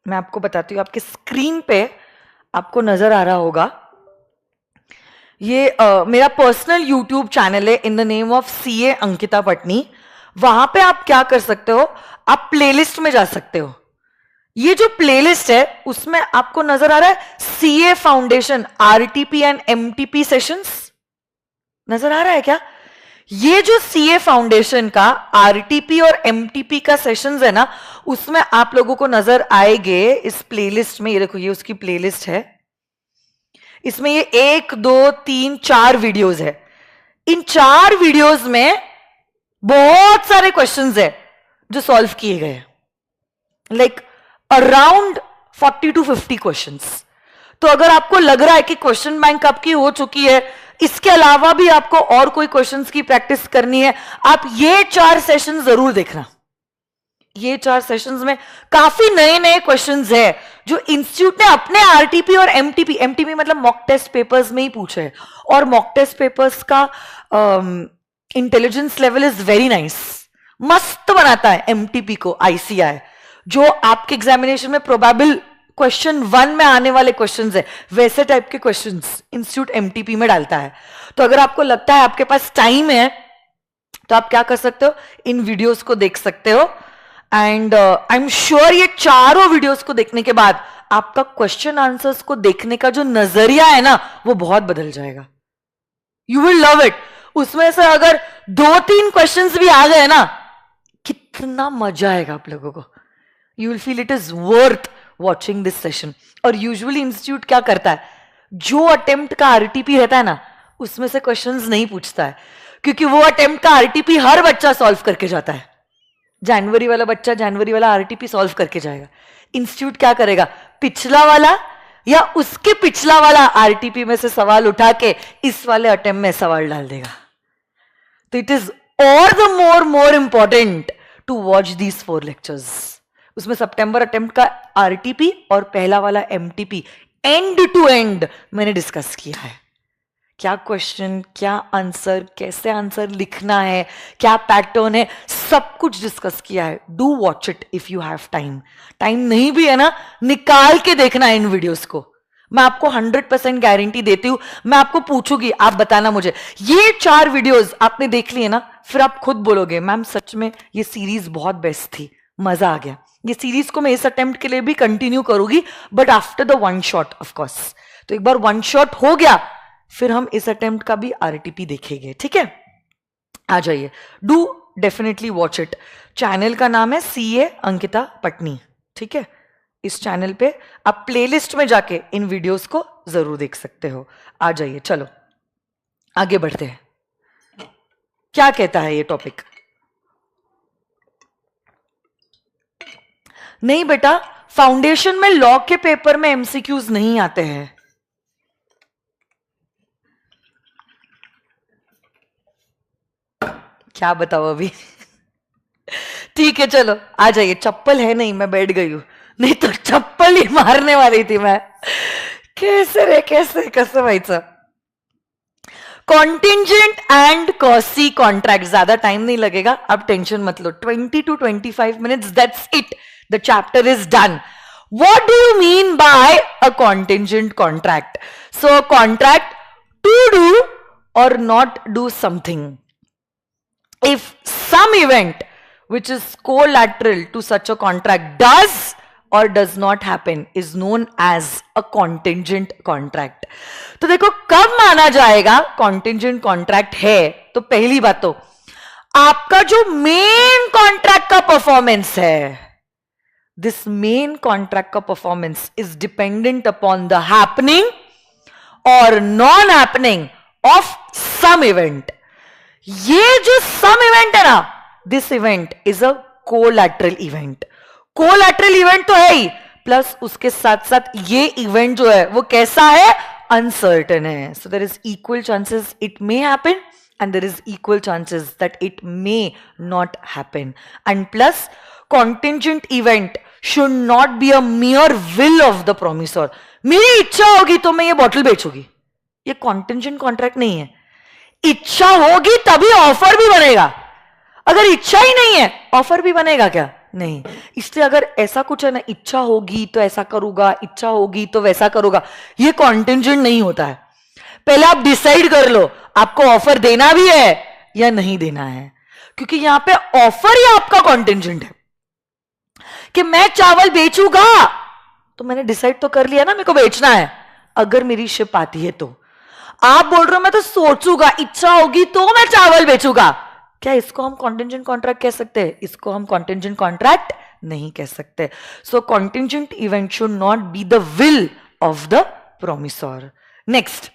मैं आपको बताती हूँ, आपके स्क्रीन पे आपको नजर आ रहा होगा, ये मेरा पर्सनल यूट्यूब चैनल है in the name of CA Ankita Patni. वहां पे आप क्या कर सकते हो, आप प्लेलिस्ट में जा सकते हो। ये जो प्लेलिस्ट है उसमें आपको नजर आ रहा है CA foundation RTP and MTP sessions, नजर आ रहा है क्या? ये जो सीए फाउंडेशन का आरटीपी और एमटीपी का सेशंस है ना, उसमें आप लोगों को नजर आएंगे इस प्लेलिस्ट में। ये देखो, ये उसकी प्लेलिस्ट है, इसमें ये 1 2 3 4 वीडियोस है। इन 4 वीडियोस में बहुत सारे क्वेश्चंस है जो सॉल्व किए गए, लाइक अराउंड 40 to 50 क्वेश्चंस। तो अगर आपको लग रहा है कि क्वेश्चन बैंक आपकी हो चुकी है, इसके अलावा भी आपको और कोई क्वेश्चंस की प्रैक्टिस करनी है, आप ये 4 सेशन जरूर देखना। ये 4 सेशंस में काफी नए नए क्वेश्चंस है जो इंस्टीट्यूट ने अपने आरटीपी और एमटीपी मतलब मॉक टेस्ट पेपर्स में ही पूछे है, और मॉक टेस्ट पेपर्स का intelligence level is very nice, मस्त बनाता है एमटीपी को आईसीआई, जो आपके एग्जामिनेशन में प्रोबेबल क्वेश्चन 1 में आने वाले क्वेश्चंस है वैसे टाइप के क्वेश्चंस इंस्टीट्यूट एमटीपी में डालता है। तो अगर आपको लगता है आपके पास टाइम है तो आप क्या कर सकते हो, इन वीडियोस को देख सकते हो। एंड आई एम श्योर ये चारों वीडियोस को देखने के बाद आपका क्वेश्चन आंसर्स को देखने का जो नजरिया है ना वो बहुत बदल जाएगा। You will love it. उसमें से अगर 2-3 क्वेश्चंस भी आ गए ना, कितना मजा आएगा आप लोगों को। You will feel it is worth watching this session. और यूजुअली इंस्टीट्यूट क्या करता है, जो अटेम्प्ट का आरटीपी रहता है ना उसमें से क्वेश्चंस नहीं पूछता है, क्योंकि वो अटेम्प्ट का आरटीपी हर बच्चा सॉल्व करके जाता है। जनवरी वाला बच्चा जनवरी वाला आरटीपी सॉल्व करके जाएगा। इंस्टीट्यूट क्या करेगा, पिछला वाला या उसके पिछला वाला आरटीपी में से सवाल उठा के इस वाले अटेम्प्ट में सवाल डाल देगा। तो इट इज और the more important to watch these 4 lectures. उसमें सितंबर अटेम्प्ट का आरटीपी और पहला वाला एमटीपी एंड टू एंड मैंने डिस्कस किया है। क्या क्वेश्चन, क्या आंसर, कैसे आंसर लिखना है, क्या पैटर्न है, सब कुछ डिस्कस किया है। Do watch it if you have time. Time नहीं भी है ना, निकाल के देखना है इन वीडियोस को। मैं आपको 100% गारंटी देती हूं। मैं आपको पूछूंगी, आप बताना मुझे, ये 4 वीडियोस आपने देख लिए ना, फिर आप खुद बोलोगे मैम सच में ये सीरीज बहुत बेस्ट थी, मजा आ गया। ये सीरीज को मैं इस अटेम्प्ट के लिए भी कंटिन्यू करूंगी, but after the 1 shot of course. तो एक बार 1 शॉट हो गया फिर हम इस अटेम्प्ट का भी आरटीपी देखेंगे, ठीक है। आ जाइए, do definitely watch it. Channel का नाम है सीए अंकिता पटनी, ठीक है। इस चैनल पे आप प्लेलिस्ट में जाके इन वीडियोस को जरूर देख सकते हो। आ जाइए, चलो आगे बढ़ते हैं। क्या कहता है ये टॉपिक? नहीं बेटा, फाउंडेशन में लॉ के पेपर में एमसीक्यूज नहीं आते हैं। क्या बताओ अभी? ठीक है चलो आ जाइए। चप्पल है नहीं, मैं बैठ गई हूं, नहीं तो चप्पल ही मारने वाली थी मैं। कैसे रे कैसे भाई साहब। Contingent and quasi contract. ज्यादा टाइम नहीं लगेगा, अब टेंशन मत लो। 20 to 25 minutes, that's it. The chapter is done. What do you mean by a contingent contract? So a contract to do or not do something. If some event which is collateral to such a contract does or does not happen is known as a contingent contract. तो देखो कब माना जाएगा contingent contract है, तो पहली बात तो आपका जो मेन कॉन्ट्रैक्ट का परफॉर्मेंस है, दिस मेन कॉन्ट्रैक्ट का performance is dependent upon the happening और non happening of some event. ये जो सम इवेंट है ना, this event is a collateral event. Collateral event तो है ही, प्लस उसके साथ साथ ये इवेंट जो है वो कैसा है, अनसर्टेन है। So there is equal chances it may happen and there is equal chances that it may not happen. And plus, contingent event should not be a mere will of the promisor. मेरी इच्छा होगी तो मैं ये bottle बेचूंगी, ये contingent contract नहीं है। इच्छा होगी तभी ऑफर भी बनेगा, अगर इच्छा ही नहीं है ऑफर भी बनेगा क्या? नहीं। इसलिए अगर ऐसा कुछ है ना, इच्छा होगी तो ऐसा करूंगा, इच्छा होगी तो वैसा करूंगा, ये contingent नहीं होता है। पहले आप डिसाइड कर लो आपको ऑफर देना भी है या नहीं देना है, क्योंकि यहां पे ऑफर ही आपका कॉन्टिंजेंट है कि मैं चावल बेचूंगा, तो मैंने डिसाइड तो कर लिया ना मेरे को बेचना है। अगर मेरी शिप आती है तो आप बोल रहे हो मैं तो सोचूंगा, इच्छा होगी तो मैं चावल बेचूंगा, क्या इसको हम कॉन्टिंजेंट कॉन्ट्रैक्ट कह सकते हैं? इसको हम कॉन्टिंजेंट कॉन्ट्रैक्ट नहीं कह सकते। So contingent event should not be the will of the promisor. Next,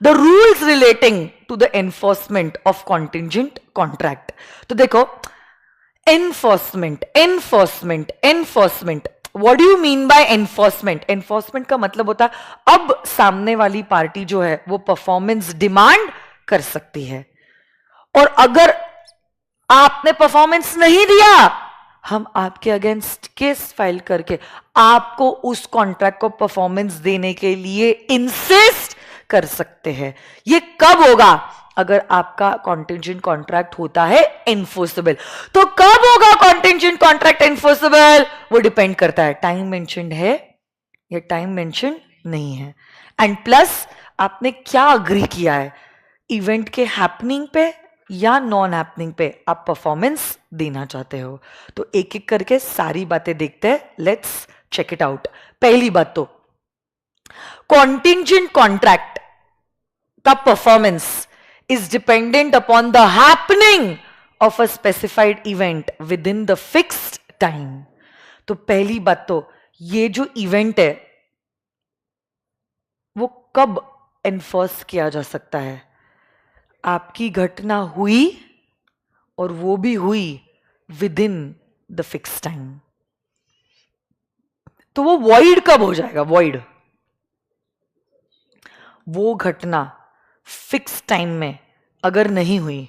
the rules relating to the enforcement of contingent contract. तो देखो enforcement what do you mean by enforcement का मतलब होता है अब सामने वाली पार्टी जो है वो परफॉर्मेंस डिमांड कर सकती है, और अगर आपने परफॉर्मेंस नहीं दिया हम आपके अगेंस्ट केस फाइल करके आपको उस कॉन्ट्रैक्ट को परफॉर्मेंस देने के लिए इंसिस्ट कर सकते हैं। ये कब होगा? अगर आपका कॉन्टिंजेंट कॉन्ट्रैक्ट होता है एनफोर्सेबल। तो कब होगा कॉन्टिंजेंट कॉन्ट्रैक्ट एनफोर्सेबल? वो डिपेंड करता है टाइम मेंशन्ड है या टाइम मेंशन नहीं है, एंड प्लस आपने क्या अग्री किया है, इवेंट के हैपनिंग पे या नॉन हैपनिंग पे आप परफॉर्मेंस देना चाहते हो। तो एक एक करके सारी बातें देखते हैं, लेट्स चेक इट आउट। पहली बात तो कॉन्टिंजेंट कॉन्ट्रैक्ट का performance is dependent upon the happening of a specified event within the fixed time। तो पहली बात तो ये जो इवेंट है वो कब एनफोर्स किया जा सकता है? आपकी घटना हुई और वो भी हुई with in the fix time. तो वो वॉइड कब हो जाएगा? वॉइड वो घटना फिक्स टाइम में अगर नहीं हुई,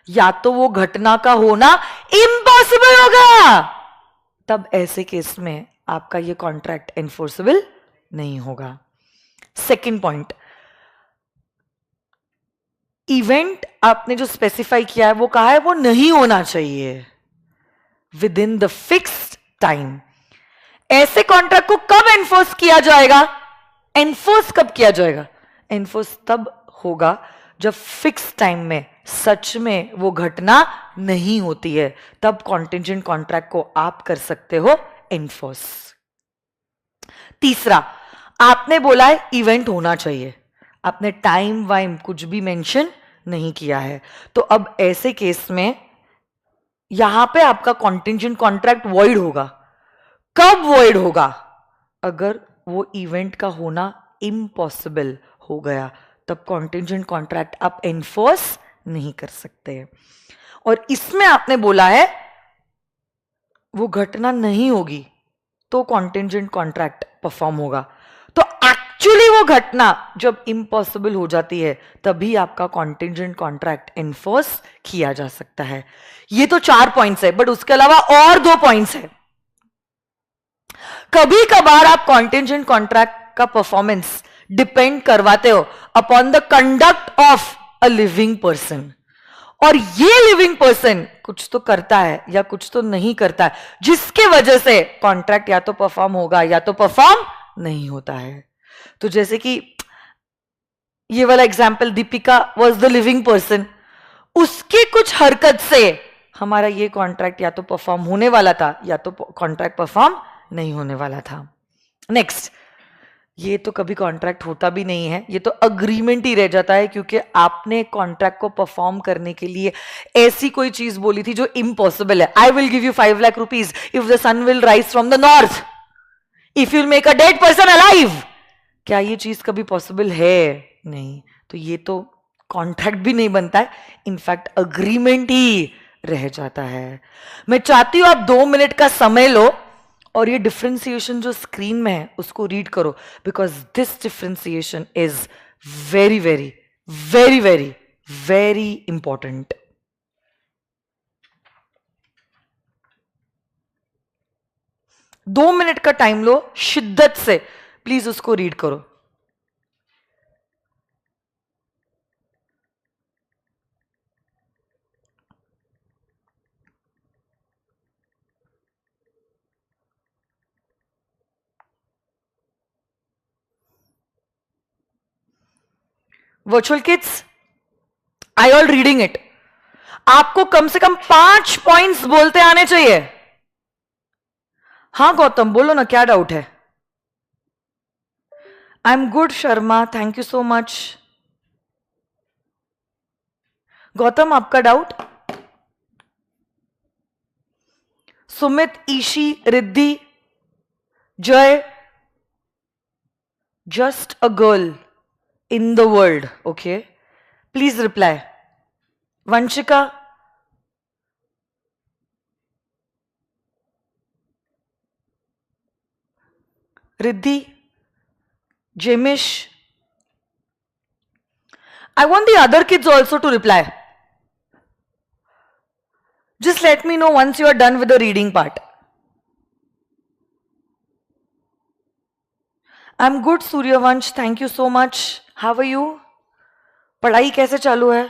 या तो वो घटना का होना इम्पॉसिबल होगा, तब ऐसे केस में आपका ये कॉन्ट्रैक्ट एनफोर्सेबल नहीं होगा। सेकंड पॉइंट, इवेंट आपने जो स्पेसिफाई किया है वो कहा है वो नहीं होना चाहिए with in the fixed time. ऐसे कॉन्ट्रैक्ट को कब एनफोर्स किया जाएगा? एनफोर्स कब किया जाएगा? एनफोर्स तब होगा जब फिक्स टाइम में सच में वो घटना नहीं होती है, तब कॉन्टिंजेंट कॉन्ट्रैक्ट को आप कर सकते हो एनफोर्स। तीसरा, आपने बोला है इवेंट होना चाहिए, आपने टाइम वाइम कुछ भी मेंशन नहीं किया है, तो अब ऐसे केस में यहां पे आपका कॉन्टिंजेंट कॉन्ट्रैक्ट वॉइड होगा। कब वॉइड होगा? अगर वो इवेंट का होना इम्पॉसिबल हो गया, तब कॉन्टिंजेंट कॉन्ट्रैक्ट आप एनफोर्स नहीं कर सकते। और इसमें आपने बोला है वो घटना नहीं होगी तो कॉन्टिंजेंट कॉन्ट्रैक्ट परफॉर्म होगा। तो एक्चुअली वो घटना जब इम्पॉसिबल हो जाती है तभी आपका कॉन्टिंजेंट कॉन्ट्रैक्ट एनफोर्स किया जा सकता है। ये तो 4 पॉइंट्स है, बट उसके अलावा और 2 पॉइंट्स है। कभी कभार आप कॉन्टिंजेंट कॉन्ट्रैक्ट का परफॉर्मेंस डिपेंड करवाते हो upon the conduct of a living person, और ये लिविंग पर्सन कुछ तो करता है या कुछ तो नहीं करता है, जिसके वजह से कॉन्ट्रैक्ट या तो परफॉर्म होगा या तो परफॉर्म नहीं होता है। तो जैसे कि ये वाला example, Deepika was the living person, उसकी कुछ हरकत से हमारा ये कॉन्ट्रैक्ट या तो परफॉर्म होने वाला था या तो कॉन्ट्रैक्ट परफॉर्म नहीं होने वाला था। नेक्स्ट, ये तो कभी कॉन्ट्रैक्ट होता भी नहीं है, ये तो अग्रीमेंट ही रह जाता है, क्योंकि आपने कॉन्ट्रैक्ट को परफॉर्म करने के लिए ऐसी कोई चीज बोली थी जो इम्पॉसिबल है। I will give you 5 lakh rupees if the sun will rise from the north, if you'll make a dead person alive. क्या ये चीज कभी पॉसिबल है? नहीं। तो ये तो कॉन्ट्रैक्ट भी नहीं बनता है, इनफैक्ट अग्रीमेंट ही रह जाता है। मैं चाहती हूं आप 2 मिनट का समय लो और ये डिफरेंशिएशन जो स्क्रीन में है उसको रीड करो, because this differentiation is very very very very very important. दो मिनट का टाइम लो, शिद्दत से प्लीज उसको रीड करो। Virtual kids, I all reading it. आपको कम से कम 5 पॉइंट्स बोलते आने चाहिए। हाँ गौतम, बोलो ना, क्या डाउट है? I am good Sharma, thank you so much. Gautam, आपका doubt? Sumit, Ishi, Riddhi, Jay, just a girl in the world, okay, please reply. Vanshika, Riddhi, Jemish, I want the other kids also to reply. Just let me know once you are done with the reading part. I'm good, Suryavansh. Thank you so much. How are you? पढ़ाई कैसे चालू है?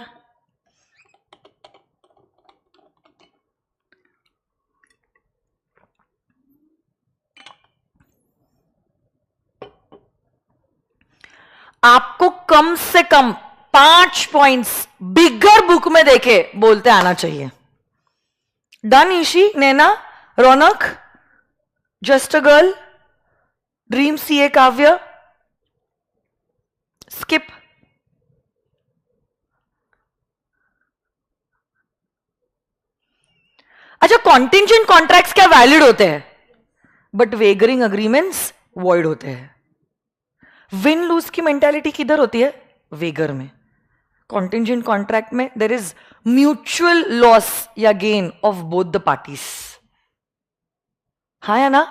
आपको कम से कम 5 points बिगर book में देखे बोलते आना चाहिए. Done Ishi, Naina, Raunak, just a girl, dream CA काव्य, स्किप. अच्छा, कॉन्टिंजेंट कॉन्ट्रैक्ट्स क्या वैलिड होते हैं, बट वेगरिंग अग्रीमेंट्स वॉइड होते हैं. विन लूज की मेंटालिटी किधर होती है? वेगर में. कॉन्टिंजेंट कॉन्ट्रैक्ट में देर इज म्यूचुअल लॉस या gain of both the parties. हाँ या ना?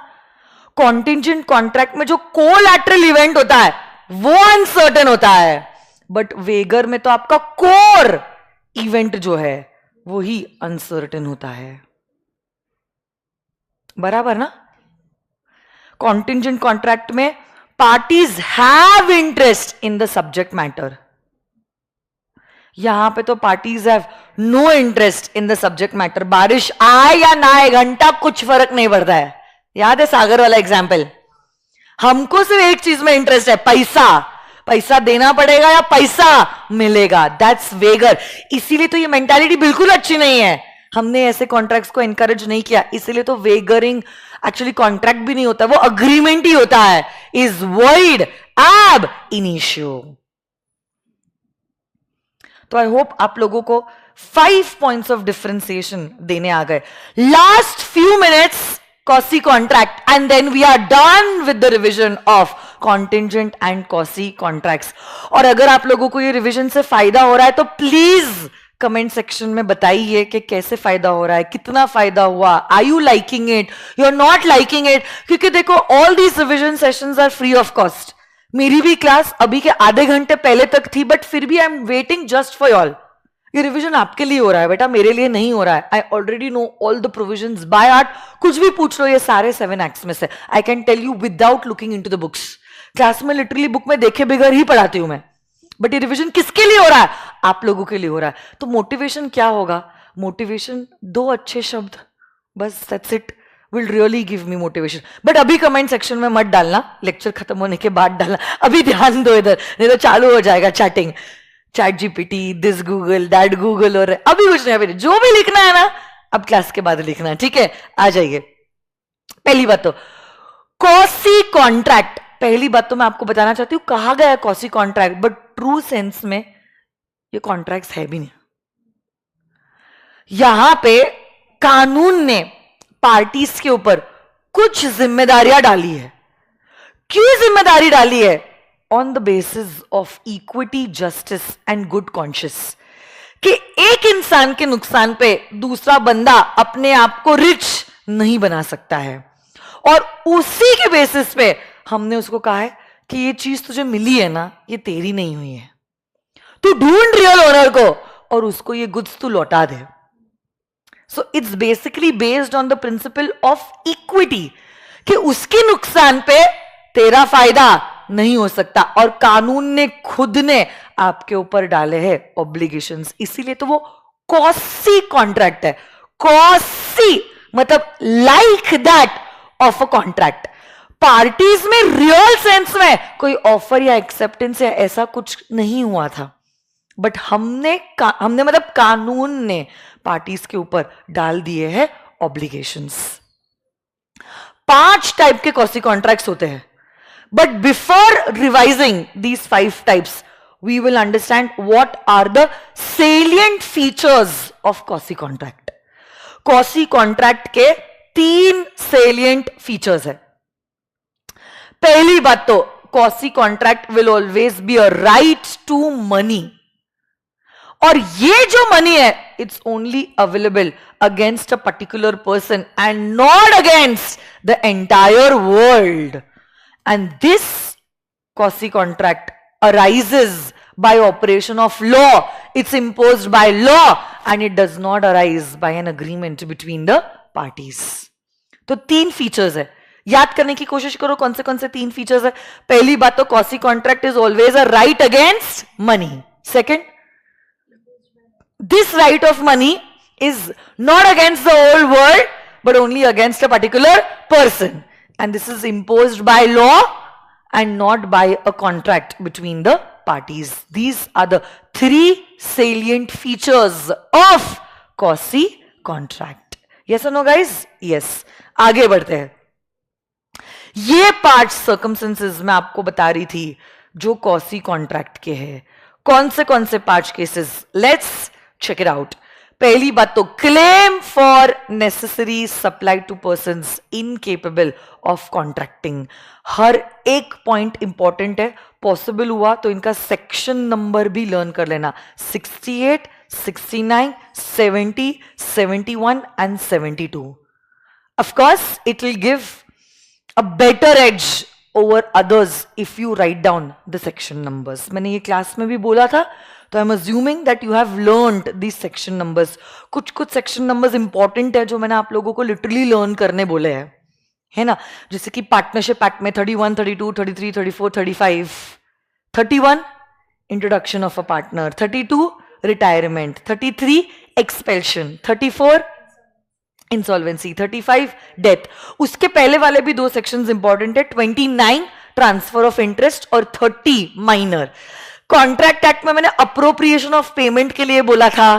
कॉन्टिंजेंट कॉन्ट्रैक्ट में जो कोलैटरल इवेंट होता है वो अनसर्टेन होता है, बट वेगर में तो आपका कोर इवेंट जो है वो ही अनसर्टेन होता है. बराबर ना? कॉन्टिंजेंट कॉन्ट्रैक्ट में parties have interest in the subject matter. यहां पे तो parties have no interest in the subject matter. बारिश आए या ना आए, घंटा कुछ फर्क नहीं पड़ता है. याद है सागर वाला एग्जाम्पल? हमको सिर्फ एक चीज में इंटरेस्ट है, पैसा. पैसा देना पड़ेगा या पैसा मिलेगा. दैट्स वेगर. इसीलिए तो ये मेंटालिटी बिल्कुल अच्छी नहीं है. हमने ऐसे कॉन्ट्रैक्ट्स को एनकरेज नहीं किया. इसीलिए तो वेगरिंग एक्चुअली कॉन्ट्रैक्ट भी नहीं होता, वो अग्रीमेंट ही होता है. इज वॉइड एब इनिशियो. तो आई होप आप लोगों को 5 पॉइंट्स ऑफ डिफरेंशिएशन देने आ गए. Last few minutes quasi contract and then we are done with the revision of contingent and quasi contracts. और अगर आप लोगों को ये रिविजन से फायदा हो रहा है तो प्लीज कमेंट सेक्शन में बताइए कि कैसे फायदा हो रहा है, कितना फायदा हुआ. Are you liking it, you are not liking it? क्योंकि देखो, all these revision sessions are free of cost. मेरी भी क्लास अभी के आधे घंटे पहले तक थी, बट फिर भी I am waiting just for all. ये रिवीजन आपके लिए हो रहा है बेटा, मेरे लिए नहीं हो रहा है. I already know all the provisions by heart. कुछ भी पूछ लो ये सारे 7 एक्ट्स में से I can tell you without looking into the books. Class में लिटरली बुक में देखे बगैर ही पढ़ाती हूं मैं. बट ये रिवीजन किसके लिए हो रहा है? आप लोगों के लिए हो रहा है. तो मोटिवेशन क्या होगा? मोटिवेशन 2 अच्छे शब्द, बस, that's it, will really give me motivation. But अभी कमेंट सेक्शन में मत डालना, लेक्चर खत्म होने के बाद डालना. अभी ध्यान दो इधर, नहीं तो चालू हो जाएगा chatting. Chat GPT, this Google, that Google, और अभी कुछ नहीं. अभी जो भी लिखना है ना, अब क्लास के बाद लिखना है. ठीक है, आ जाइए. पहली बात तो कॉसी कॉन्ट्रैक्ट. पहली बात तो मैं आपको बताना चाहती हूं, कहा गया है quasi contract, but true sense में ये कॉन्ट्रैक्ट है भी नहीं. यहां पे कानून ने पार्टीज के ऊपर कुछ जिम्मेदारियां डाली है. क्यों जिम्मेदारी डाली है? On the basis of equity, justice and good conscious. कि एक इंसान के नुकसान पे दूसरा बंदा अपने आप को रिच नहीं बना सकता है. और उसी के बेसिस पे हमने उसको कहा है कि ये चीज तुझे मिली है ना, ये तेरी नहीं हुई है, तू ढूंढ रियल ओनर को और उसको ये गुड्स तू लौटा दे. So it's basically based on the principle of equity कि उसके नुकसान पे तेरा फायदा नहीं हो सकता. और कानून ने खुद ने आपके ऊपर डाले हैं ऑब्लिगेशंस. इसीलिए तो वो कॉसी कॉन्ट्रैक्ट है. कॉसी मतलब like that of a contract. Parties में रियल सेंस में कोई ऑफर या एक्सेप्टेंस या ऐसा कुछ नहीं हुआ था, बट हमने मतलब कानून ने पार्टीज के ऊपर डाल दिए हैं ऑब्लिगेशंस. 5 टाइप के कॉसी कॉन्ट्रैक्ट्स होते हैं. But before revising these 5 types we will understand what are the salient features of quasi contract. Quasi contract के 3 सेलिएंट फीचर्स है. पहली बात तो quasi contract will always be a right to money. और ये जो मनी है, it's only available against a particular person and not against the entire world. And this quasi contract arises bye operation of law. It's imposed by law and it does not arise by an agreement between the parties. तो 3 features है. याद करने की कोशिश करो कौन से 3 features है. पहली बात तो quasi contract is always a right against money. Second, this right of money is not against the whole world, but only against a particular person. And this is imposed by law and not by a contract between the parties. These are the three salient features of quasi contract. Yes or no, guys? Yes. आगे बढ़ते हैं. ये पांच circumstances मैं आपको बता रही थी जो quasi contract के हैं. कौन से पांच cases? Let's check it out. पहली बात तो claim for necessary supply to persons incapable of contracting. हर एक पॉइंट इंपॉर्टेंट है. पॉसिबल हुआ तो इनका सेक्शन नंबर भी लर्न कर लेना. 68, 69, 70, 71 and 72. Of course, it will give a better edge over others if you write down the section numbers. मैंने ये क्लास में भी बोला था, तो I'm assuming that you have learned these section numbers. कुछ section numbers important है जो मैंने आप लोगों को literally learn करने बोले हैं, है ना? जैसे कि पार्टनरशिप एक्ट में 31, 32, 33, 34, 35. 31 introduction of a partner, 32 retirement, 33 एक्सपेल्शन, 34 insolvency, 35 death. उसके पहले वाले भी दो सेक्शंस इंपॉर्टेंट है. 29 ट्रांसफर ऑफ इंटरेस्ट और 30 माइनर. कॉन्ट्रैक्ट एक्ट में मैंने अप्रोप्रिएशन ऑफ पेमेंट के लिए बोला था,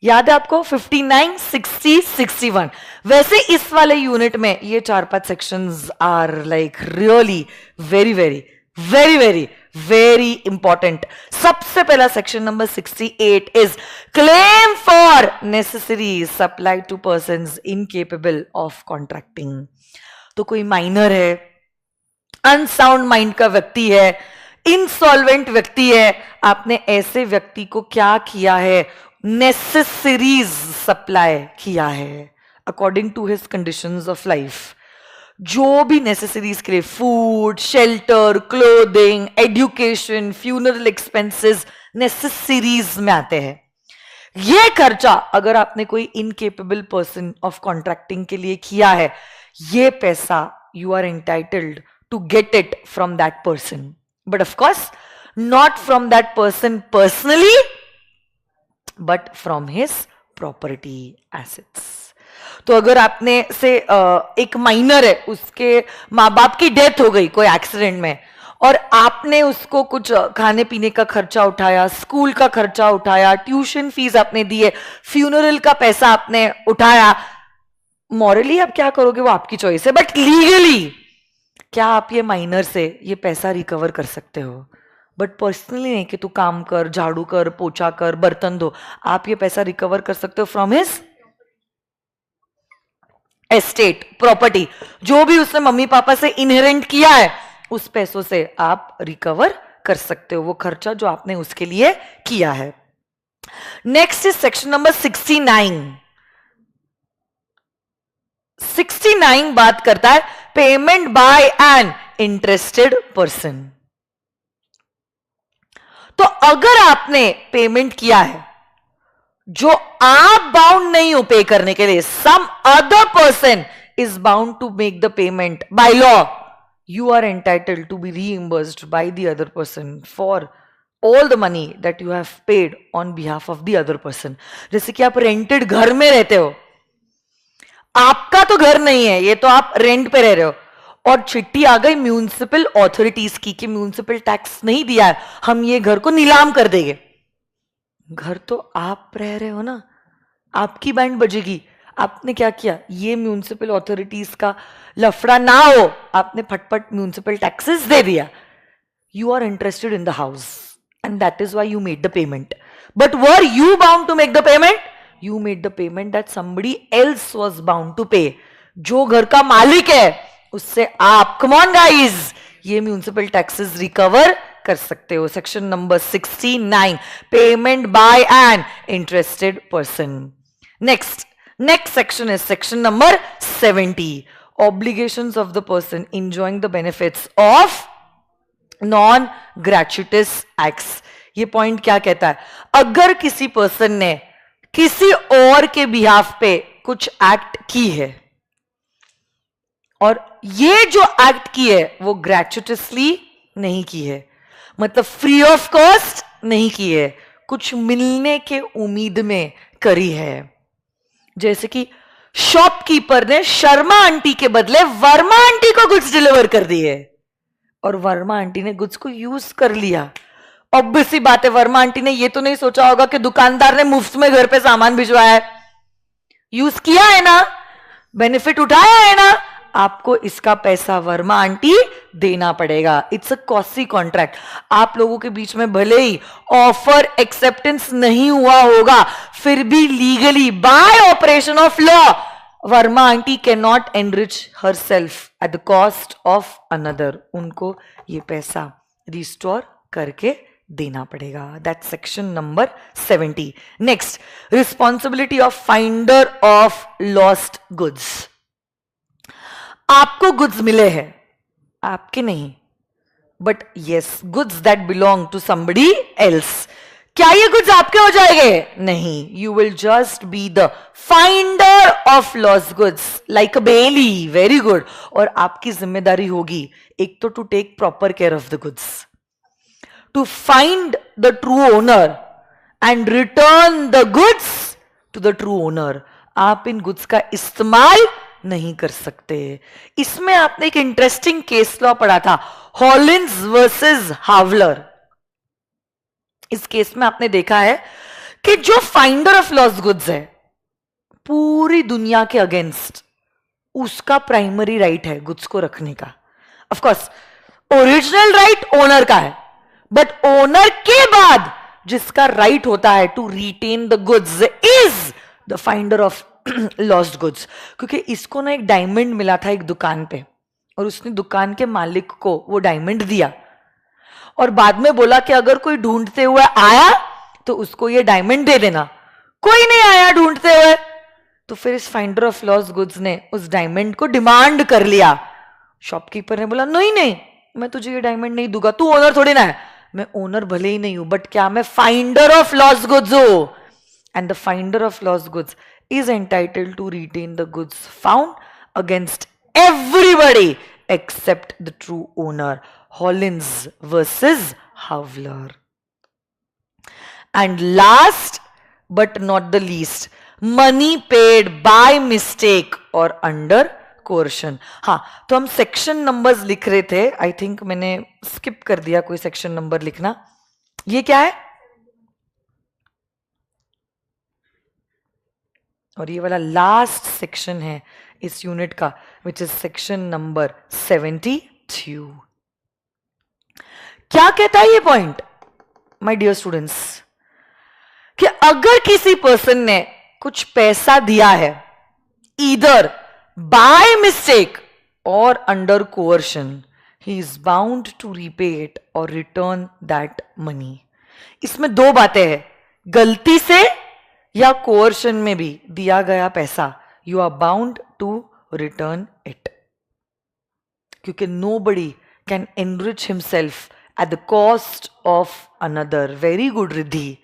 याद है आपको? 59, 60, 61. वैसे इस वाले यूनिट में ये 4-5 sections are like really very very very very very important. सबसे पहला section number 68 is claim for necessary supply to persons incapable of contracting. तो कोई माइनर है, अनसाउंड माइंड का व्यक्ति है, इंसॉल्वेंट व्यक्ति है, आपने ऐसे व्यक्ति को क्या किया है? नेसेसरीज सप्लाई किया है according to his conditions of life. जो भी नेसेसरीज के लिए, food, shelter, clothing, education, funeral expenses necessaries में आते हैं. ये खर्चा अगर आपने कोई इनकेपेबल पर्सन ऑफ कॉन्ट्रैक्टिंग के लिए किया है, ये पैसा you are entitled to get it from that person, but of course not from that person personally, but from his property assets. तो अगर आपने से एक माइनर है, उसके माँ बाप की डेथ हो गई कोई एक्सीडेंट में, और आपने उसको कुछ खाने पीने का खर्चा उठाया, स्कूल का खर्चा उठाया, ट्यूशन फीस आपने दी है, फ्यूनरल का पैसा आपने उठाया, मॉरली आप क्या करोगे वो आपकी चॉइस है, बट लीगली क्या आप ये माइनर से ये पैसा रिकवर कर सकते हो? बट पर्सनली नहीं कि तू काम कर, झाड़ू कर, पोछा कर, बर्तन धो. आप ये पैसा रिकवर कर सकते हो फ्रॉम हिज एस्टेट, प्रॉपर्टी. जो भी उसने मम्मी पापा से इनहेरेंट किया है, उस पैसों से आप रिकवर कर सकते हो वो खर्चा जो आपने उसके लिए किया है. Next is section number 69. 69 बात करता है payment by an interested person. तो अगर आपने पेमेंट किया है जो आप बाउंड नहीं हो पे करने के लिए, some other person is bound to make the payment by law, you are entitled to be reimbursed by the other person for all the money that you have paid on behalf of the other person. जैसे कि आप rented घर में रहते हो, आपका तो घर नहीं है, ये तो आप रेंट पे रह रहे हो, और चिट्ठी आ गई म्यूनिसिपल अथॉरिटीज की कि म्यूनिसिपल टैक्स नहीं दिया है, हम ये घर को नीलाम कर देंगे. घर तो आप रह रहे हो ना, आपकी बैंड बजेगी. आपने क्या किया? ये म्यूनिसिपल अथॉरिटीज का लफड़ा ना हो, आपने फटफट म्यूनिसिपल टैक्सेस दे दिया. You are interested in the house and that is why you made the payment. But were you bound to make the payment? You made the payment that somebody else was bound to pay. जो घर का मालिक है उससे आप, come on guys, ये municipal taxes recover कर सकते हो. Section number 69, payment by an interested person. Next section is section number 70, obligations of the person enjoying the benefits of non gratuitous acts. ये पॉइंट क्या कहता है? अगर किसी पर्सन ने किसी और के बिहाफ पे कुछ एक्ट की है, और ये जो एक्ट की है वो ग्रेचुइटसली नहीं की है, मतलब फ्री ऑफ कॉस्ट नहीं की है, कुछ मिलने के उम्मीद में करी है। जैसे कि शॉपकीपर ने शर्मा आंटी के बदले वर्मा आंटी को गुड्स डिलीवर कर दिए और वर्मा आंटी ने गुड्स को यूज कर लिया। ऑब्वियस सी बात है, वर्मा आंटी ने ये तो नहीं सोचा होगा कि दुकानदार ने मुफ्त में घर पे सामान भिजवाया है। यूज किया है ना, बेनिफिट उठाया है ना, आपको इसका पैसा वर्मा आंटी देना पड़ेगा। It's a costly contract. आप लोगों के बीच में भले ही ऑफर एक्सेप्टेंस नहीं हुआ होगा, फिर भी legally by operation of law Verma aunty can not enrich herself at the cost of another. उनको ये पैसा रिस्टोर करके देना पड़ेगा। That section number 70। Next, responsibility of finder of lost goods. आपको गुड्स मिले हैं, आपके नहीं, but yes goods that belong to somebody else. क्या ये गुड्स आपके हो जाएंगे? नहीं, you will just be the finder of lost goods like a bailee. Very good. और आपकी जिम्मेदारी होगी एक तो to take proper care of the goods, to find the true owner and return the goods to the true owner। आप इन goods का इस्तेमाल नहीं कर सकते। इसमें आपने एक इंटरेस्टिंग केस लॉ पढ़ा था, हॉलिन्स वर्सेस हावलर। इस केस में आपने देखा है कि जो फाइंडर ऑफ लॉस्ट गुड्स है पूरी दुनिया के अगेंस्ट, उसका प्राइमरी राइट है गुड्स को रखने का। Of course original right owner का है, बट ओनर के बाद जिसका राइट होता है to retain the goods is the finder of lost goods. क्योंकि इसको ना एक डायमंड मिला था एक दुकान पे, और उसने दुकान के मालिक को वो डायमंड दिया और बाद में बोला कि अगर कोई ढूंढते हुए आया तो उसको ये डायमंड दे देना। कोई नहीं आया ढूंढते हुए, तो फिर इस फाइंडर ऑफ लॉस्ट गुड्स ने उस डायमंड को डिमांड कर लिया। शॉपकीपर ने बोला नहीं नहीं, मैं तुझे ये डायमंड नहीं दूंगा, तू ओनर थोड़ी ना है। मैं ओनर भले ही नहीं हूं, बट क्या मैं फाइंडर ऑफ लॉस्ट गुड्स हूं, and the finder of lost goods is entitled to retain the goods found against everybody except the true owner. Hollins versus Fowler. And last but not the least, money paid by mistake और under coercion. हाँ, तो हम section numbers लिख रहे थे, I think मैंने skip कर दिया कोई सेक्शन नंबर लिखना। ये क्या है? और ये वाला लास्ट सेक्शन है इस यूनिट का, विच इज सेक्शन नंबर 72। क्या कहता है ये पॉइंट माय डियर स्टूडेंट्स, कि अगर किसी पर्सन ने कुछ पैसा दिया है either by mistake or under coercion, he is bound to repay it or return that money। इसमें दो बातें हैं, गलती से या कोर्शन में भी दिया गया पैसा you are bound to return it, क्योंकि nobody can enrich himself at the cost of another। Very good Riddhi.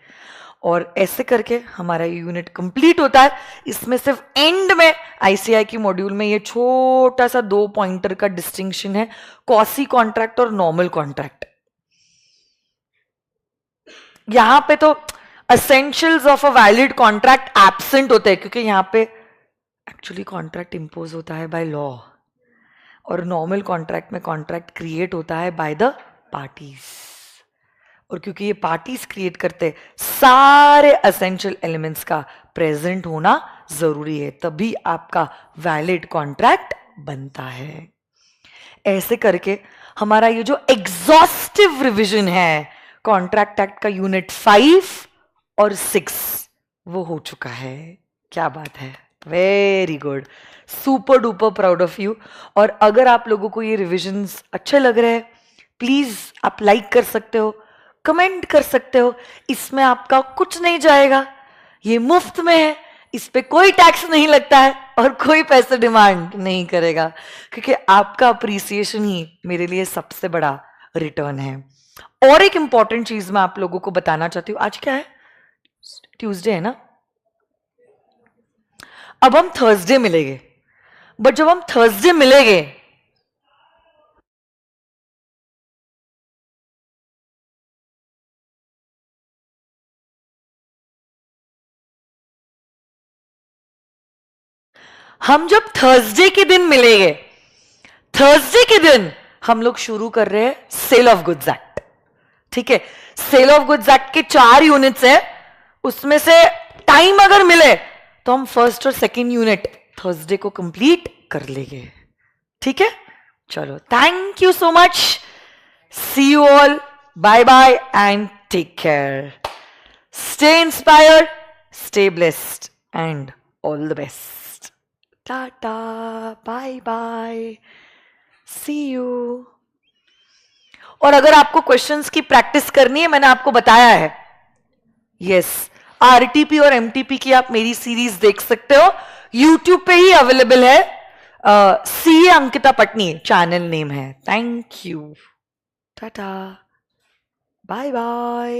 और ऐसे करके हमारा ये यूनिट कंप्लीट होता है। इसमें सिर्फ एंड में आईसीआई की मॉड्यूल में ये छोटा सा 2 पॉइंटर का डिस्टिंक्शन है, कॉसी कॉन्ट्रैक्ट और नॉर्मल कॉन्ट्रैक्ट। यहां पे तो essentials of a valid contract absent होते हैं, क्योंकि यहां पे एक्चुअली कॉन्ट्रैक्ट इंपोज होता है बाय लॉ, और नॉर्मल कॉन्ट्रैक्ट में कॉन्ट्रैक्ट क्रिएट होता है बाय द पार्टीज। और क्योंकि ये पार्टीज क्रिएट करते, सारे एसेंशियल एलिमेंट्स का प्रेजेंट होना जरूरी है, तभी आपका वैलिड कॉन्ट्रैक्ट बनता है। ऐसे करके हमारा ये जो एग्जॉस्टिव रिवीजन है कॉन्ट्रैक्ट एक्ट का यूनिट 5 और 6 वो हो चुका है। क्या बात है, very good, super duper proud of you. और अगर आप लोगों को ये रिविजन्स अच्छे लग रहे हैं, प्लीज आप लाइक कर सकते हो, कमेंट कर सकते हो, इसमें आपका कुछ नहीं जाएगा, ये मुफ्त में है, इस पे कोई टैक्स नहीं लगता है और कोई पैसे डिमांड नहीं करेगा, क्योंकि आपका अप्रिसिएशन ही मेरे लिए सबसे बड़ा रिटर्न है। और एक इंपॉर्टेंट चीज मैं आप लोगों को बताना चाहती हूँ, आज क्या है? ट्यूसडे है ना? अब हम थर्सडे मिलेंगे, बट जब हम थर्सडे मिलेंगे हम जब थर्सडे के दिन मिलेंगे, थर्सडे के दिन हम लोग शुरू कर रहे हैं सेल ऑफ गुड्स एक्ट। ठीक है, सेल ऑफ गुड्स एक्ट के 4 यूनिट्स है, उसमें से टाइम अगर मिले तो हम फर्स्ट और सेकंड यूनिट थर्सडे को कंप्लीट कर लेंगे। ठीक है, चलो, thank you so much, see you all, bye bye and take care, stay inspired, stay blessed and all the best. Tata, bye bye, see you. और अगर आपको क्वेश्चंस की प्रैक्टिस करनी है, मैंने आपको बताया है, यस, आरटीपी और एमटीपी की आप मेरी सीरीज देख सकते हो, यूट्यूब पे ही अवेलेबल है, CA Ankita Patni channel name है। Thank you, tata, bye bye.